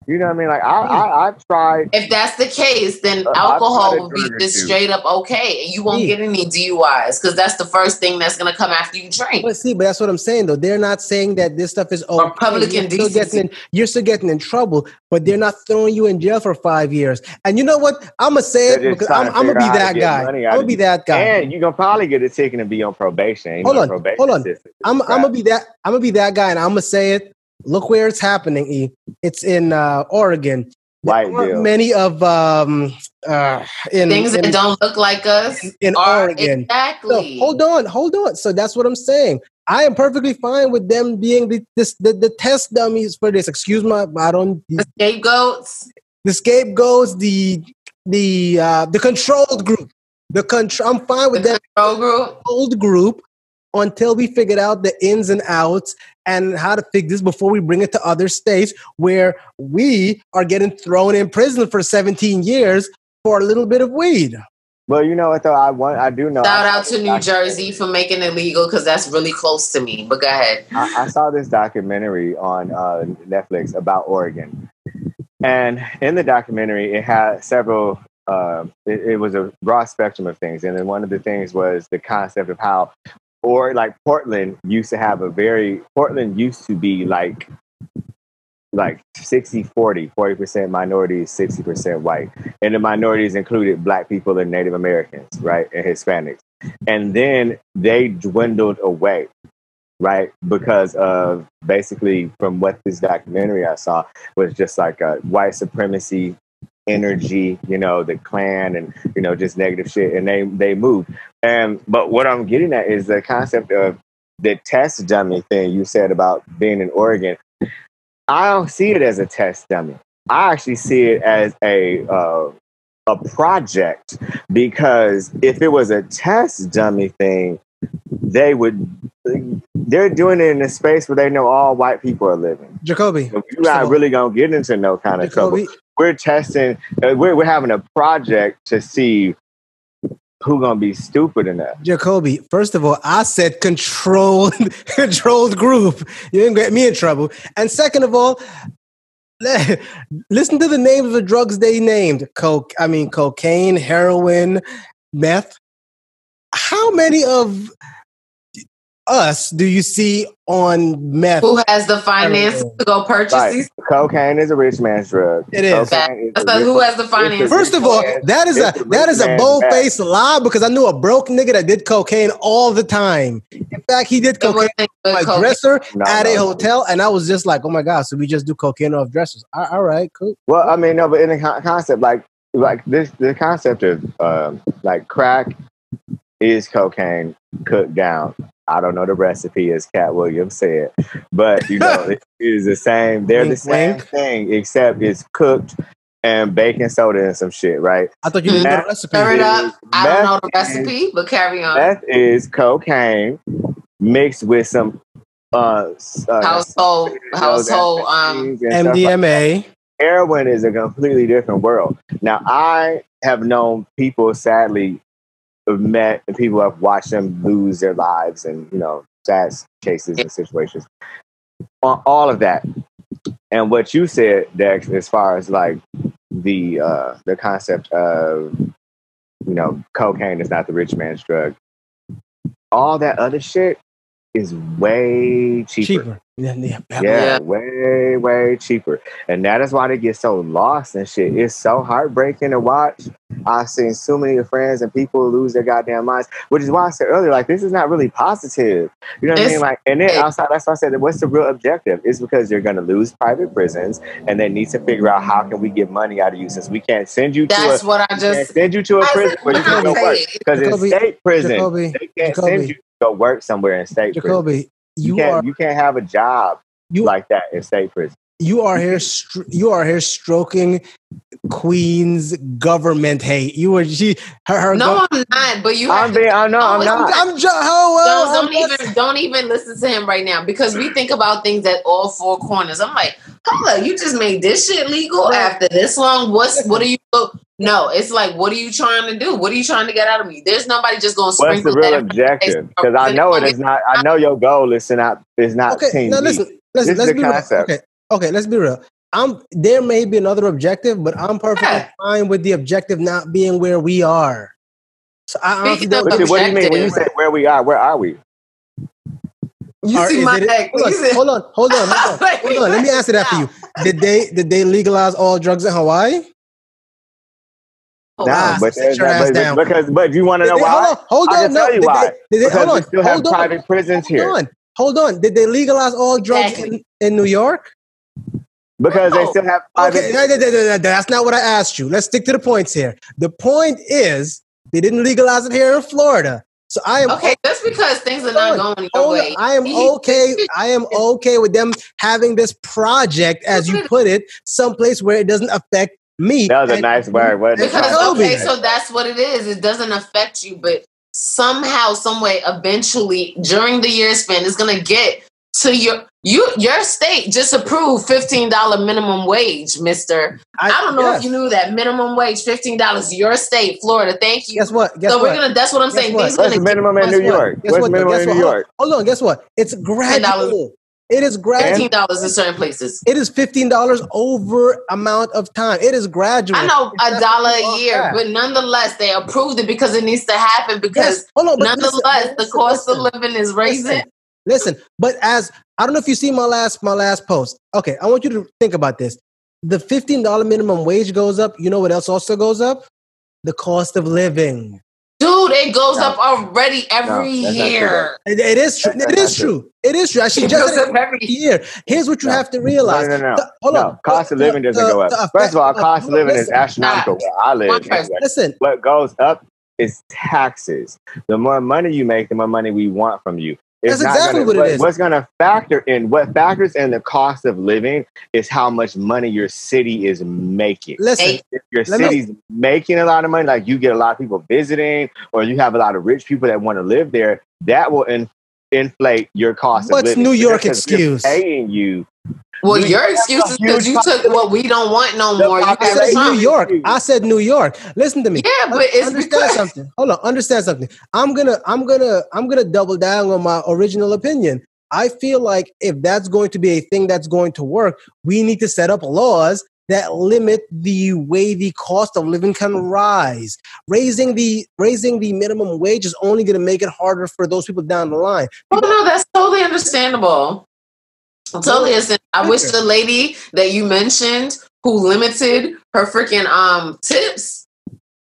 You know what I mean? Like, I've tried... If that's the case, then alcohol will be just straight up okay. And you won't get any DUIs because that's the first thing that's going to come after you drink. But that's what I'm saying, though. They're not saying that this stuff is okay. Or public indecency. You're still getting in trouble, but they're not throwing you in jail for 5 years. And you know what? I'm going to say it because I'm going to be that guy. I'm going to be that guy. And you're going to probably get a ticket and be on probation. Hold on. I'm going to be that guy, and I'm going to say it. Look where it's happening, E. It's in Oregon. Many of things that don't look like us in Oregon. Exactly. So, hold on. So that's what I'm saying. I am perfectly fine with them being the test dummies for this. Excuse me, the scapegoats. The scapegoats. The controlled group. I'm fine with them. Control group. Controlled group. until we figured out the ins and outs and how to fix this before we bring it to other states where we are getting thrown in prison for 17 years for a little bit of weed. Well, you know what though? I do know. Shout out to New Jersey for making it legal because that's really close to me. But go ahead. I saw this documentary on Netflix about Oregon, and in the documentary, it had several. It was a broad spectrum of things, and then one of the things was the concept of how, or like Portland used to be like 60-40, 40% minorities, 60% white. And the minorities included Black people and Native Americans, right? And Hispanics. And then they dwindled away, right? Because of basically from what this documentary I saw was just like a white supremacy energy, the Klan and, just negative shit. And they moved. But what I'm getting at is the concept of the test dummy thing you said about being in Oregon. I don't see it as a test dummy. I actually see it as a project, because if it was a test dummy thing, they're doing it in a space where they know all white people are living. Jacobi, so you're not really gonna get into no kind of trouble. We're testing. We're having a project to see who gonna be stupid enough. Jacobi, first of all, I said controlled group. You didn't get me in trouble. And second of all, listen to the names of the drugs they named. Cocaine, heroin, meth. How many of us do you see on meth? Who has the finances to go purchase these? Cocaine is a rich man's drug. It is. Who has the finances? First of all, that is a bold-faced lie, because I knew a broke nigga that did cocaine all the time. In fact, he did cocaine on my dresser at a hotel, and I was just like, oh my God, so we just do cocaine off dressers. All right, cool. Well, I mean, no, but in the concept, like this, the concept of like crack is cocaine cooked down. I don't know the recipe, as Cat Williams said, but it is the same. They're the same thing, except it's cooked and baking soda and some shit, right? I thought you knew the recipe. Stir it up. I don't know the recipe, but carry on. Meth is cocaine mixed with some household MDMA. Like heroin is a completely different world. Now, I have known people, sadly, met and people have watched them lose their lives and sad cases and situations on all of that. And what you said, Dex, as far as like the concept of cocaine is not the rich man's drug, all that other shit is way cheaper. Yeah, way cheaper. And that is why they get so lost and shit. It's so heartbreaking to watch. I've seen so many friends and people lose their goddamn minds, which is why I said earlier, like, this is not really positive. You know what I mean? Like, and then outside, that's why I said, what's the real objective? It's because you're going to lose private prisons, and they need to figure out how can we get money out of you, since we can't send you to send you to a prison where you can go work. Because in state prison, they can't send you to go work somewhere in state prison. You can't have a job like that in state prison. You are here stroking Queen's government hate. No, I'm not. But you. I'm not. Don't even listen to him right now, because we think about things at all four corners. I'm like, hold up, you just made this shit legal after this long. What are you? No, it's like, what are you trying to do? What are you trying to get out of me? There's nobody just going to sprinkle. What's the real objective? Because I know it is not. I know your goal is not. Okay, now listen. Let's be real. Okay, let's be real. There may be another objective, but I'm perfectly fine with the objective not being where we are. So I honestly don't. What do you mean when you say where we are? Where are we? You see my neck. Hold on. Let me answer that for you. Did they legalize all drugs in Hawaii? No, but you want to know why? Hold on. I can tell you why. Hold on. We still have private prisons here. Hold on. Did they legalize all drugs in New York? Because they still have private. Okay, that's not what I asked you. Let's stick to the points here. The point is, they didn't legalize it here in Florida. So I am okay. That's because things are not going your way. I am okay. I am okay with them having this project, as you put it, someplace where it doesn't affect me. That was a nice word, wasn't it? Because, okay, so that's what it is. It doesn't affect you, but somehow, some way, eventually during the year span is going to get to your state just approved $15 minimum wage, mister. I don't know if you knew that minimum wage, $15, your state, Florida. Thank you. Guess what? That's what I'm saying. What's the minimum in New York? What's the minimum in New York? Hold on. Guess what? It's gradual. It is gradual. $15 in certain places. It is $15 over amount of time. It is gradual. I know $1 a year, but nonetheless, they approved it because it needs to happen because nonetheless, the cost of living is raising. Listen, but as I don't know if you see my last post. Okay, I want you to think about this. The $15 minimum wage goes up. You know what else also goes up? The cost of living. Dude, it goes up already every year. It is true. It is true. It is true. Actually, just every year. Here's what you have to realize. Hold on. Cost of living doesn't go up. First of all, cost of living is astronomical where I live. Listen. What goes up is taxes. The more money you make, the more money we want from you. That's exactly what it is. What's going to what factors in the cost of living is how much money your city is making. Listen, if your city's making a lot of money, like you get a lot of people visiting, or you have a lot of rich people that want to live there, that will inflate your cost of living. What's New York excuse? Paying you. Well, your excuse is because you took what we don't want no more. I said New York. I said New York. Listen to me. Yeah, but it's understand something. Hold on. Understand something. I'm gonna double down on my original opinion. I feel like if that's going to be a thing that's going to work, we need to set up laws that limit the way the cost of living can rise. Raising the minimum wage is only going to make it harder for those people down the line. Oh no, that's totally understandable. Totally understand. I wish the lady that you mentioned who limited her freaking tips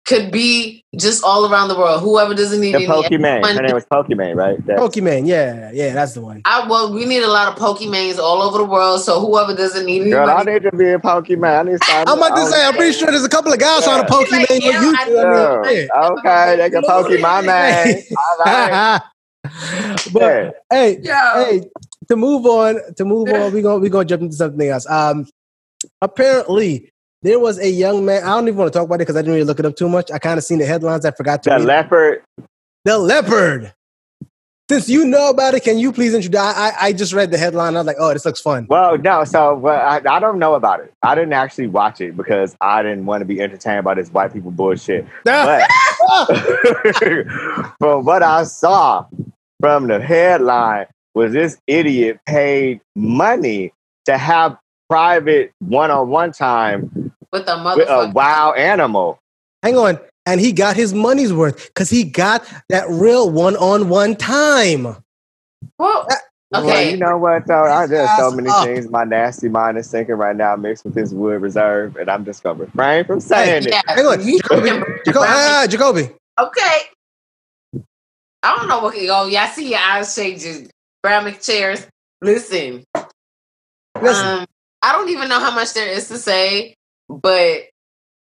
could be just all around the world. Whoever doesn't need the Pokemon. Her name was Pokemon, right? Pokemon, yeah, that's the one. We need a lot of Pokemons all over the world. So whoever doesn't need any Girl, money. I need to be a Pokemon. I'm about to say, I'm pretty sure there's a couple of guys trying to Pokemon. Okay, they can Pokemon, man. All right. But hey. To move on, we're gonna jump into something else. Apparently, there was a young man. I don't even want to talk about it because I didn't really look it up too much. I kind of seen the headlines. I forgot to. The leopard. Since you know about it, can you please introduce? I just read the headline. I was like, oh, this looks fun. Well, no. So I don't know about it. I didn't actually watch it because I didn't want to be entertained by this white people bullshit. But from what I saw from the headline, was this idiot paid money to have private one-on-one time with a wild animal. Hang on. And he got his money's worth because he got that real one-on-one time. Well, okay. Well, you know what, though? There's so many things my nasty mind is thinking right now mixed with this wood reserve, and I'm just going to refrain from saying it. Hang on. Jacobi. Okay. I don't know what can go. Y'all see your eyes change. Brown McChairs. Listen. I don't even know how much there is to say, but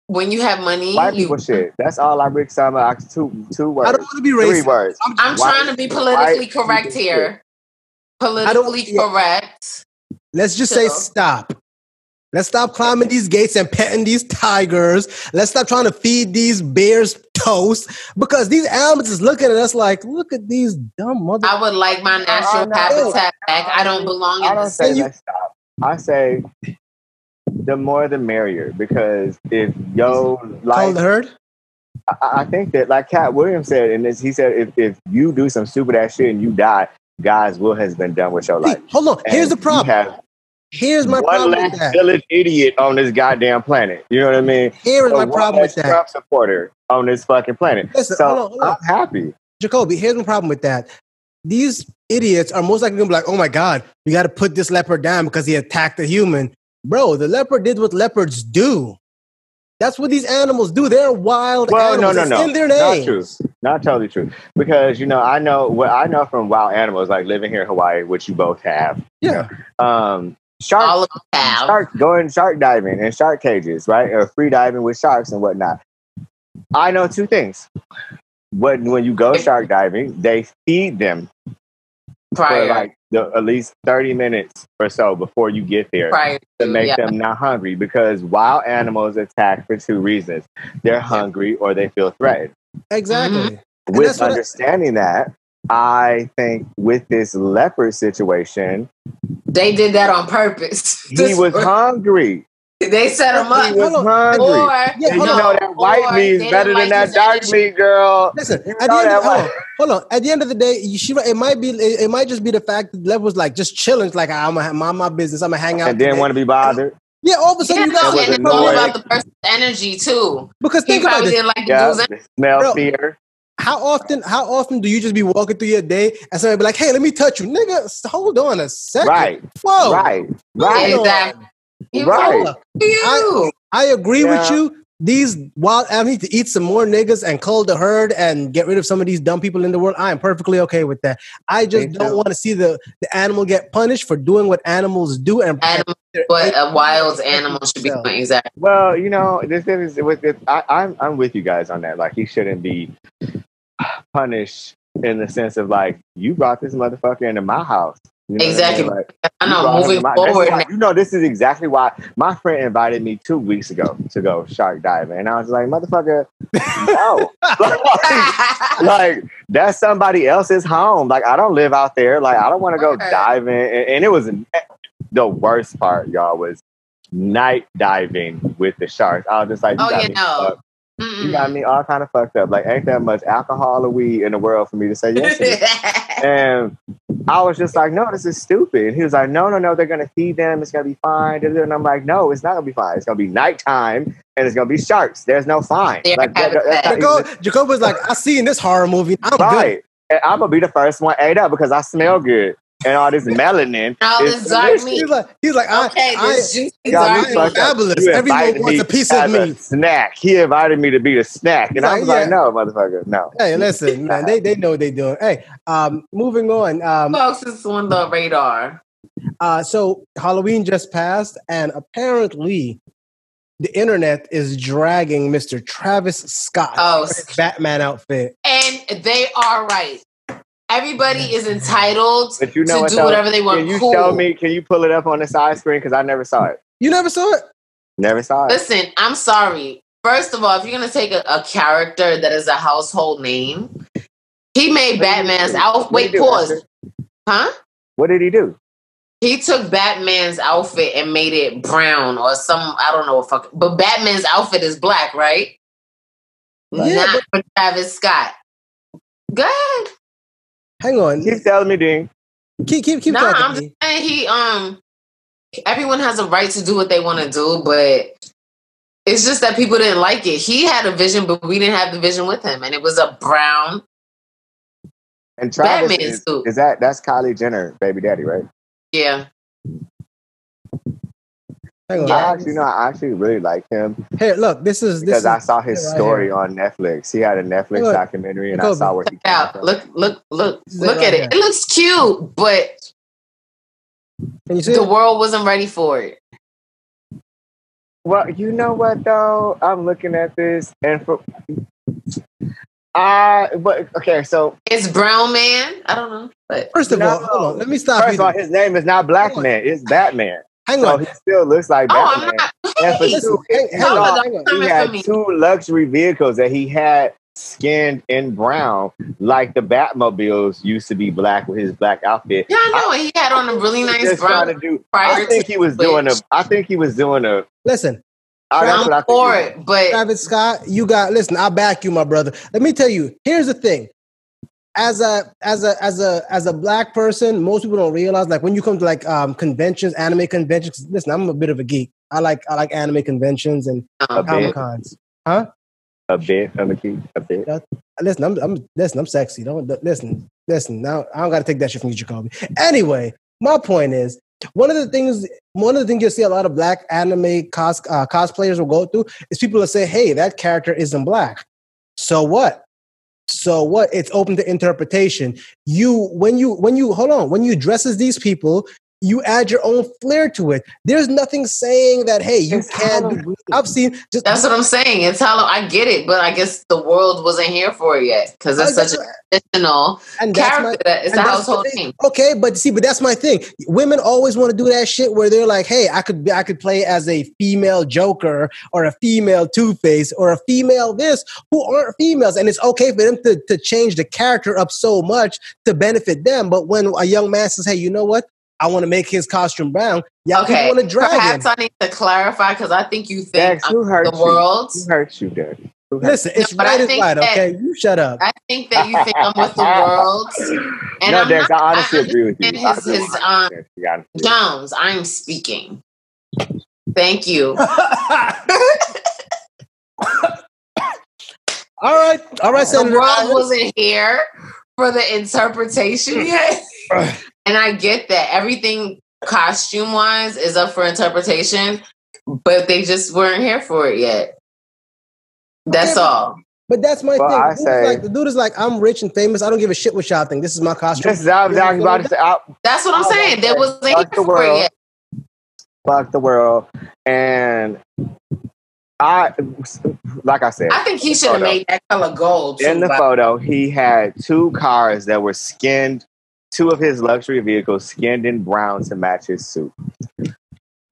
when you have money, white people shit. That's all I read. Two words. I don't want to be racist. 3 words. I'm trying to be politically correct here. Politically correct. Let's just say stop. Let's stop climbing these gates and petting these tigers. Let's stop trying to feed these bears toast because these animals is looking at us like, look at these dumb motherfuckers. I would like my natural habitat back. I don't belong in the city. Let's stop. I say the more the merrier because if call the herd. I think that like Cat Williams said, and he said if you do some stupid ass shit and you die, God's will has been done with your life. Hold on. Here's the problem. Here's my problem with that. Village idiot on this goddamn planet. You know what I mean? Here is my problem with that. Trump supporter on this fucking planet. Listen, hold on. I'm happy. Jacobi, here's my problem with that. These idiots are most likely going to be like, oh my God, we got to put this leopard down because he attacked a human. Bro, the leopard did what leopards do. That's what these animals do. They're wild animals. No. It's in their name. Not true. Not totally true. Because, I know from wild animals, like living here in Hawaii, which you both have. Yeah. Shark going shark diving in shark cages, right? Or free diving with sharks and whatnot. I know 2 things. When you go shark diving, they feed them for like at least 30 minutes or so before you get there to make them not hungry because wild animals attack for 2 reasons. They're hungry or they feel threatened. Exactly. Mm-hmm. with understanding that, I think with this leopard situation, they did that on purpose. He was hungry. They set him up. He was hungry. Or, you know that white meat is better than that dark meat, girl. Listen, hold on. At the end of the day, it might just be the fact that Lev was like just chilling, like I'm gonna mind my business, I'm gonna hang out, and didn't want to be bothered. Yeah, all of a sudden and it's all about the person's energy too. Because think about it. Didn't like the dude's smell fear. How often do you just be walking through your day and somebody be like, "Hey, let me touch you, nigga"? Hold on a second. Right. Whoa. Right. Exactly. Right. I agree with you. I need to eat some more niggas and cull the herd and get rid of some of these dumb people in the world. I am perfectly okay with that. I just don't want to see the animal get punished for doing what animals do. But a wild animal should be doing exactly. Well, you know, this is with this. I'm with you guys on that. Like, he shouldn't be punished in the sense of like, you brought this motherfucker into my house. You know exactly. I mean? Like, I know. Moving forward, this is exactly why my friend invited me 2 weeks ago to go shark diving, and I was like, "Motherfucker, no!" like that's somebody else's home. Like, I don't live out there. Like, I don't want to go diving. And it was the worst part, y'all, was night diving with the sharks. I was just like, you got me all kind of fucked up. Like, ain't that much alcohol or weed in the world for me to say yes. And I was just like, no, this is stupid. And he was like, no, they're going to feed them. It's going to be fine. And I'm like, no, it's not going to be fine. It's going to be nighttime and it's going to be sharks. There's no fine. Like, Jacob was like, I seen this horror movie. I'm good. And I'm going to be the first one ate up because I smell good. And all this melanin. All this dark meat. He's like, I'm fabulous. Everyone wants a piece of me. Snack. He invited me to be the snack. And I was like, no, motherfucker, no. Hey, listen, man, they know what they're doing. Hey, moving on. Folks, is on the radar. So Halloween just passed, and apparently the internet is dragging Mr. Travis Scott for his Batman outfit. And they are right. Everybody is entitled to do whatever they want. Can you show me? Can you pull it up on the side screen? Because I never saw it. You never saw it? Never saw it. Listen, I'm sorry. First of all, if you're going to take a character that is a household name, he made Batman's outfit. Wait, pause. Huh? What did he do? He took Batman's outfit and made it brown or I don't know. But Batman's outfit is black, right? Yeah, Not for Travis Scott. Go ahead. Hang on. Keep telling me, Dean. Keep talking. I'm just saying everyone has a right to do what they want to do, but it's just that people didn't like it. He had a vision, but we didn't have the vision with him, and it was a brown and Travis Batman suit. That's Kylie Jenner, baby daddy, right? Yeah. Hang on. I actually really like him. Hey, look, this is I saw his story on Netflix. He had a Netflix documentary, and I saw where he came from. Look at it. It looks cute, but the world wasn't ready for it. Well, you know what though? I'm looking at this, and so it's Brown Man. I don't know, but first of all, hold on. Let me stop. First of all, his name is not Black Man. It's Batman. Hang on. He still looks like Batman. He had 2 luxury vehicles that he had skinned in brown, like the Batmobiles used to be black with his black outfit. Yeah, I know. He had on a really nice brown. I think he was doing a. Listen. I'm for it, but Travis Scott, I back you, my brother. Let me tell you, here's the thing. As a black person, most people don't realize, like, when you come to like conventions, anime conventions. Listen, I'm a bit of a geek. I like anime conventions and Comic Cons. Huh? A bit of a geek. A bit. Listen, I'm sexy. Don't listen. Now I don't got to take that shit from you, Jacobi. Anyway, my point is, one of the things you'll see a lot of black anime cosplayers will go through is people will say, "Hey, that character isn't black." So what? It's open to interpretation. When you dress as these people, you add your own flair to it. There's nothing saying that, hey, you can't do. I've seen. That's what I'm saying. It's Halloween. I get it, but I guess the world wasn't here for it yet because it's such a traditional character that it's a household thing. Okay, but that's my thing. Women always want to do that shit where they're like, hey, I could play as a female Joker or a female Two-Face or a female this who aren't females, and it's okay for them to change the character up so much to benefit them. But when a young man says, hey, you know what? I want to make his costume brown. Y'all people want to drag perhaps him. I need to clarify because I think you think Dex, who hurt the world. Who hurt you, Dex? Listen, it's right is right, okay? You shut up. I think that you think I'm with the world. And no, I'm Dex, not, I honestly agree with you. Jones, I'm speaking. Thank you. All right, Senator. The world wasn't here for the interpretation yet. And I get that everything costume-wise is up for interpretation, but they just weren't here for it yet. That's all. But that's my thing. The dude is like, I'm rich and famous. I don't give a shit what y'all think. This is my costume. That's what I'm saying. There wasn't here for it yet. Fuck the world. And like I said, I think he should have made that color gold. In the photo, he had 2 cars that were skinned. 2 of his luxury vehicles skinned in brown to match his suit.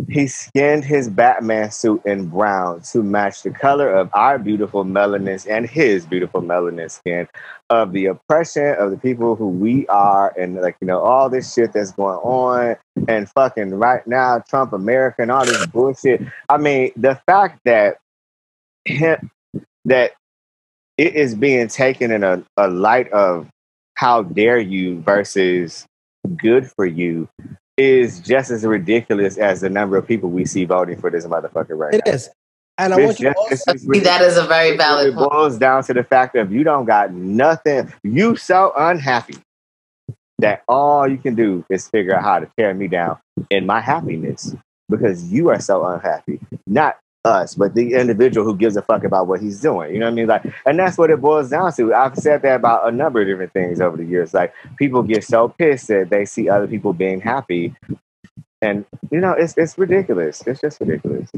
He skinned his Batman suit in brown to match the color of our beautiful melanin and his beautiful melanin skin, of the oppression of the people who we are, and all this shit that's going on, and fucking right now, Trump America and all this bullshit. I mean, the fact that it is being taken in a light of how dare you versus good for you is just as ridiculous as the number of people we see voting for this motherfucker right now. It is. And I want you to also that is a very valid point. It boils down to the fact that you don't got nothing. You so unhappy that all you can do is figure out how to tear me down in my happiness because you are so unhappy. Not us, but the individual who gives a fuck about what he's doing. You know what I mean? And that's what it boils down to. I've said that about a number of different things over the years. People get so pissed that they see other people being happy. And, it's ridiculous. It's just ridiculous.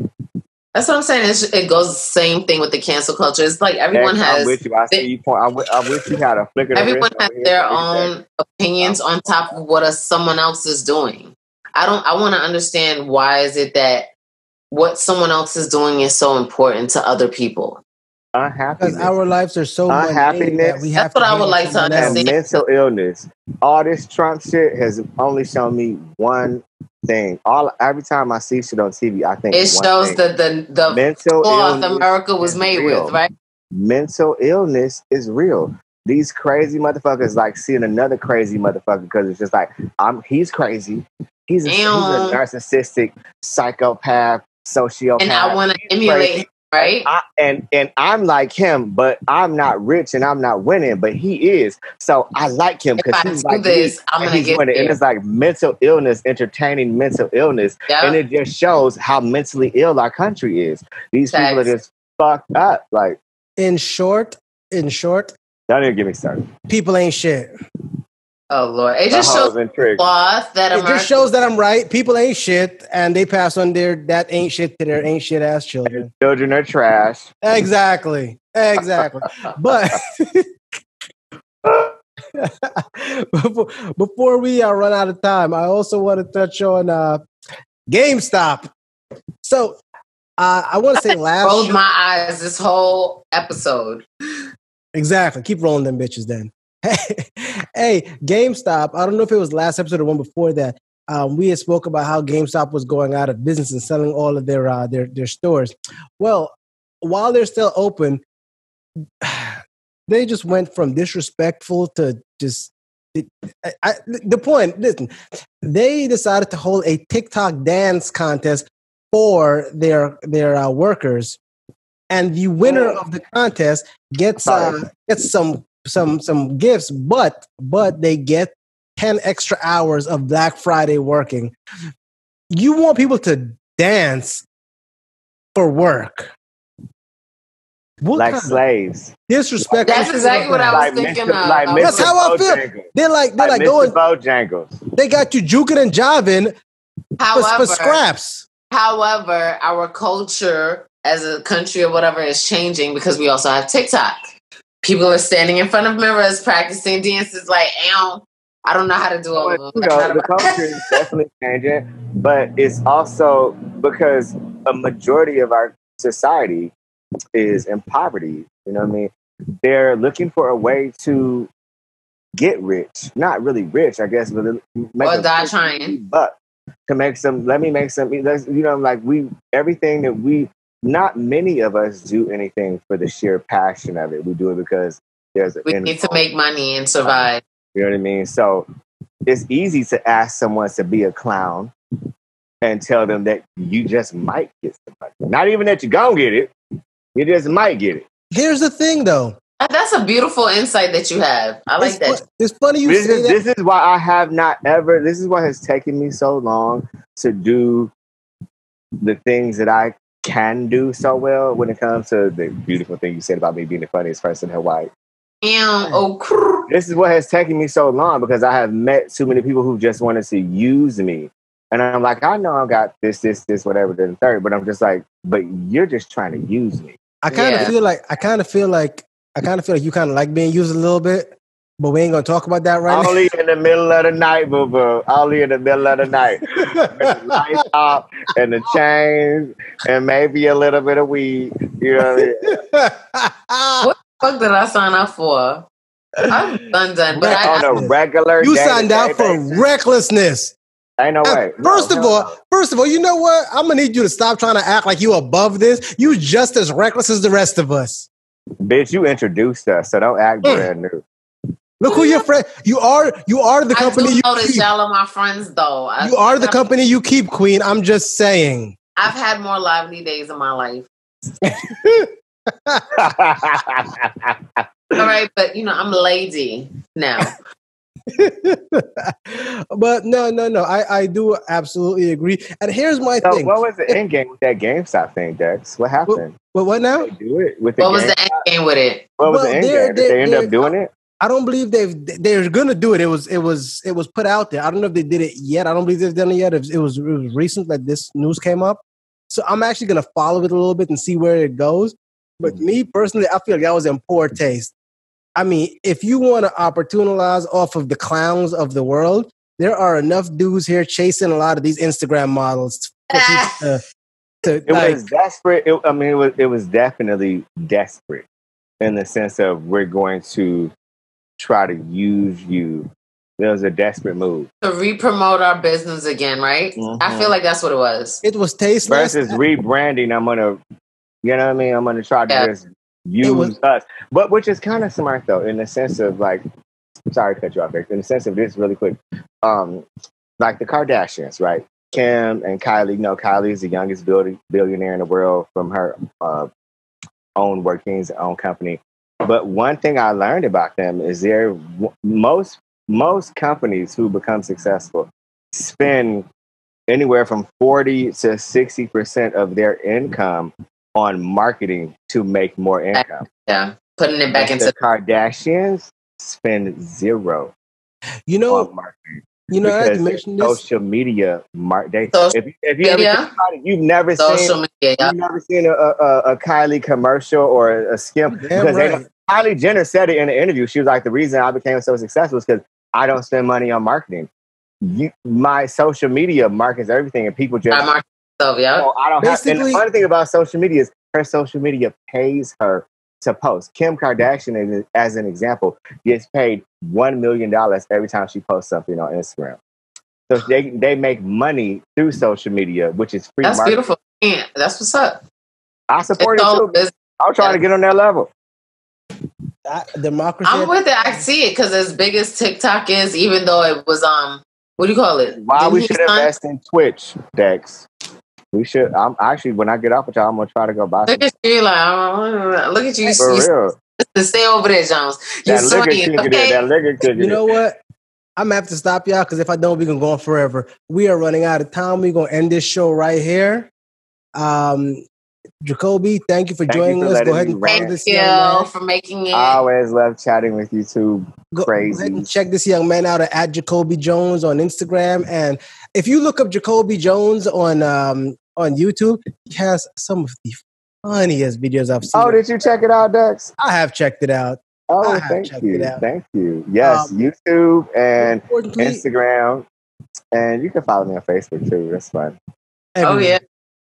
That's what I'm saying. It goes the same thing with the cancel culture. It's like everyone has... I'm with you. I see you point. I wish you had a flicker. Everyone has their own opinions on top of what someone else is doing. I want to understand why is it that what someone else is doing is so important to other people. Unhappiness. Because our lives are so unhappiness. That's what I would like to understand. And mental illness. All this Trump shit has only shown me one thing. Every time I see shit on TV, I think it shows that the mental cloth America was made with, right? Mental illness is real. These crazy motherfuckers seeing another crazy motherfucker because it's just he's crazy. He's a narcissistic psychopath. Sociopath. And I want to emulate him, right? And I'm like him, but I'm not rich and I'm not winning, but he is. So I like him because he's like this. I'm gonna get winning. And it's like mental illness, entertaining mental illness, and it just shows how mentally ill our country is. These people are just fucked up. In short, don't even get me started. People ain't shit. Oh Lord! It just shows just shows that I'm right. People ain't shit, and they pass on that ain't shit to their ain't shit ass children. Children are trash. Exactly. But before we run out of time, I also want to touch on GameStop. So I want to say rolled my eyes this whole episode. Exactly. Keep rolling them bitches then. Hey, GameStop. I don't know if it was last episode or one before that. We had spoke about how GameStop was going out of business and selling all of their stores. Well, while they're still open, they just went from disrespectful to just. The point. Listen, they decided to hold a TikTok dance contest for their workers, and the winner of the contest gets some gifts, but they get 10 extra hours of Black Friday working. You want people to dance for work. like slaves. Disrespect. That's exactly what I was thinking of. That's how I feel. They're like going Bojangles. They got you juking and jiving for scraps. However, our culture as a country or whatever is changing because we also have TikTok. People are standing in front of mirrors practicing dances like, I don't know how to do all of them. The culture is definitely changing, but it's also because a majority of our society is in poverty. You know what I mean? They're looking for a way to get rich. Not really rich, I guess, but or die trying. But to make some, everything that not many of us do anything for the sheer passion of it. We do it because we need to make money and survive. You know what I mean? So it's easy to ask someone to be a clown and tell them that you just might get some money. Not even that you're going to get it. You just might get it. Here's the thing, though. That's a beautiful insight that you have. I like that. It's funny you say that. This is why I have not ever... This is why it's taken me so long to do the things that I can do so well when it comes to the beautiful thing you said about me being the funniest person in Hawaii. This is what has taken me so long because I have met too many people who just wanted to use me. And I'm like, I know I got this, whatever, the third, but I'm just like, but you're just trying to use me. I kind of feel like you kind of like being used a little bit, but we ain't gonna talk about that right now. Only in the middle of the night, boo-boo. Only in the middle of the night. With the lights off and the chains and maybe a little bit of weed. You know what I mean? What the fuck did I sign up for? I'm done. But on a regular you signed out for recklessness. Ain't no way. First of all, you know what? I'm gonna need you to stop trying to act like you above this. You just as reckless as the rest of us. Bitch, you introduced us, so don't act brand new. Look who your friend. You are the company. I do notice y'all are my friends, though. You are the company you keep, Queen. I'm just saying. I've had more lively days in my life. All right, but I'm lazy now. But no. I do absolutely agree. And here's my thing. What was the end game with that GameStop thing, Dex? What happened? What now? Do it with what was the end game with it? What was the end game? Did they end up doing it? I don't believe they're gonna do it. It was put out there. I don't know if they did it yet. I don't believe they've done it yet. It was recent that this news came up. So I'm actually gonna follow it a little bit and see where it goes. But me personally, I feel like that was in poor taste. I mean, if you want to opportunize off of the clowns of the world, there are enough dudes here chasing a lot of these Instagram models. It was desperate. It was definitely desperate in the sense of we're going to try to use you. There was a desperate move to re-promote our business again, right? Mm-hmm. I feel like that's what it was. It was tasteless versus rebranding. I'm gonna, I'm gonna try to just use us, but which is kind of smart though, in the sense of like, sorry to cut you off there. In the sense of this, really quick, like the Kardashians, right? Kim and Kylie. Kylie is the youngest billionaire in the world from her own workings, own company. But one thing I learned about them is most companies who become successful spend anywhere from 40 to 60% of their income on marketing to make more income. Yeah, putting it back into the Kardashians spend zero. On marketing. I mentioned this. Social media, if you ever think about it, you've never seen a Kylie commercial or a skim because Kylie Jenner said it in an interview. She was like, the reason I became so successful is because I don't spend money on marketing. My social media markets everything, and people just I don't have. And the funny thing about social media is her social media pays her to post. Kim Kardashian, as an example, gets paid $1 million every time she posts something on Instagram. So they make money through social media, which is free. That's marketing. Beautiful. Yeah, that's what's up. I support it too. I'm trying to get on that level. Democracy. I'm with it. I see it because as big as TikTok is, even though it was what do you call it? Why we should invest in Twitch, Dex? We should. I'm actually, when I get off with y'all, I'm gonna try to go buy. Look at you, look at you. For real. Stay over there, Jones. You know what? I'm gonna have to stop y'all because if I don't, we're gonna go on forever. We are running out of time. We're gonna end this show right here. Jacobi, thank you for joining us. Go ahead and follow this young man. Thank you for making it. I always love chatting with you two. Crazy. Go ahead and check this young man out at JacobiJones on Instagram. And if you look up JacobiJones on YouTube, he has some of the funniest videos I've seen. Oh, did you check it out, Dex? I have checked it out. Oh, thank you. Thank you. Yes, YouTube and Instagram. And you can follow me on Facebook too. That's fun. Oh, yeah.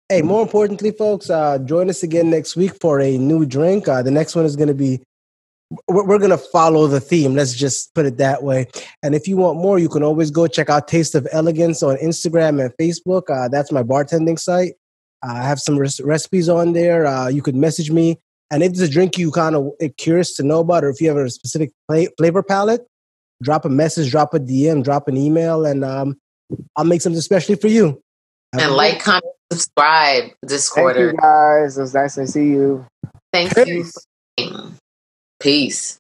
Hey, more importantly, folks, join us again next week for a new drink. The next one is going to be, we're going to follow the theme. Let's just put it that way. And if you want more, you can always go check out Taste of Elegance on Instagram and Facebook. That's my bartending site. I have some recipes on there. You could message me. And if there's a drink you kind of curious to know about, or if you have a specific flavor palette, drop a message, drop a DM, drop an email, and I'll make something especially for you. And like, comment, subscribe this quarter. Thank you, guys. It was nice to see you. Thank you. Peace.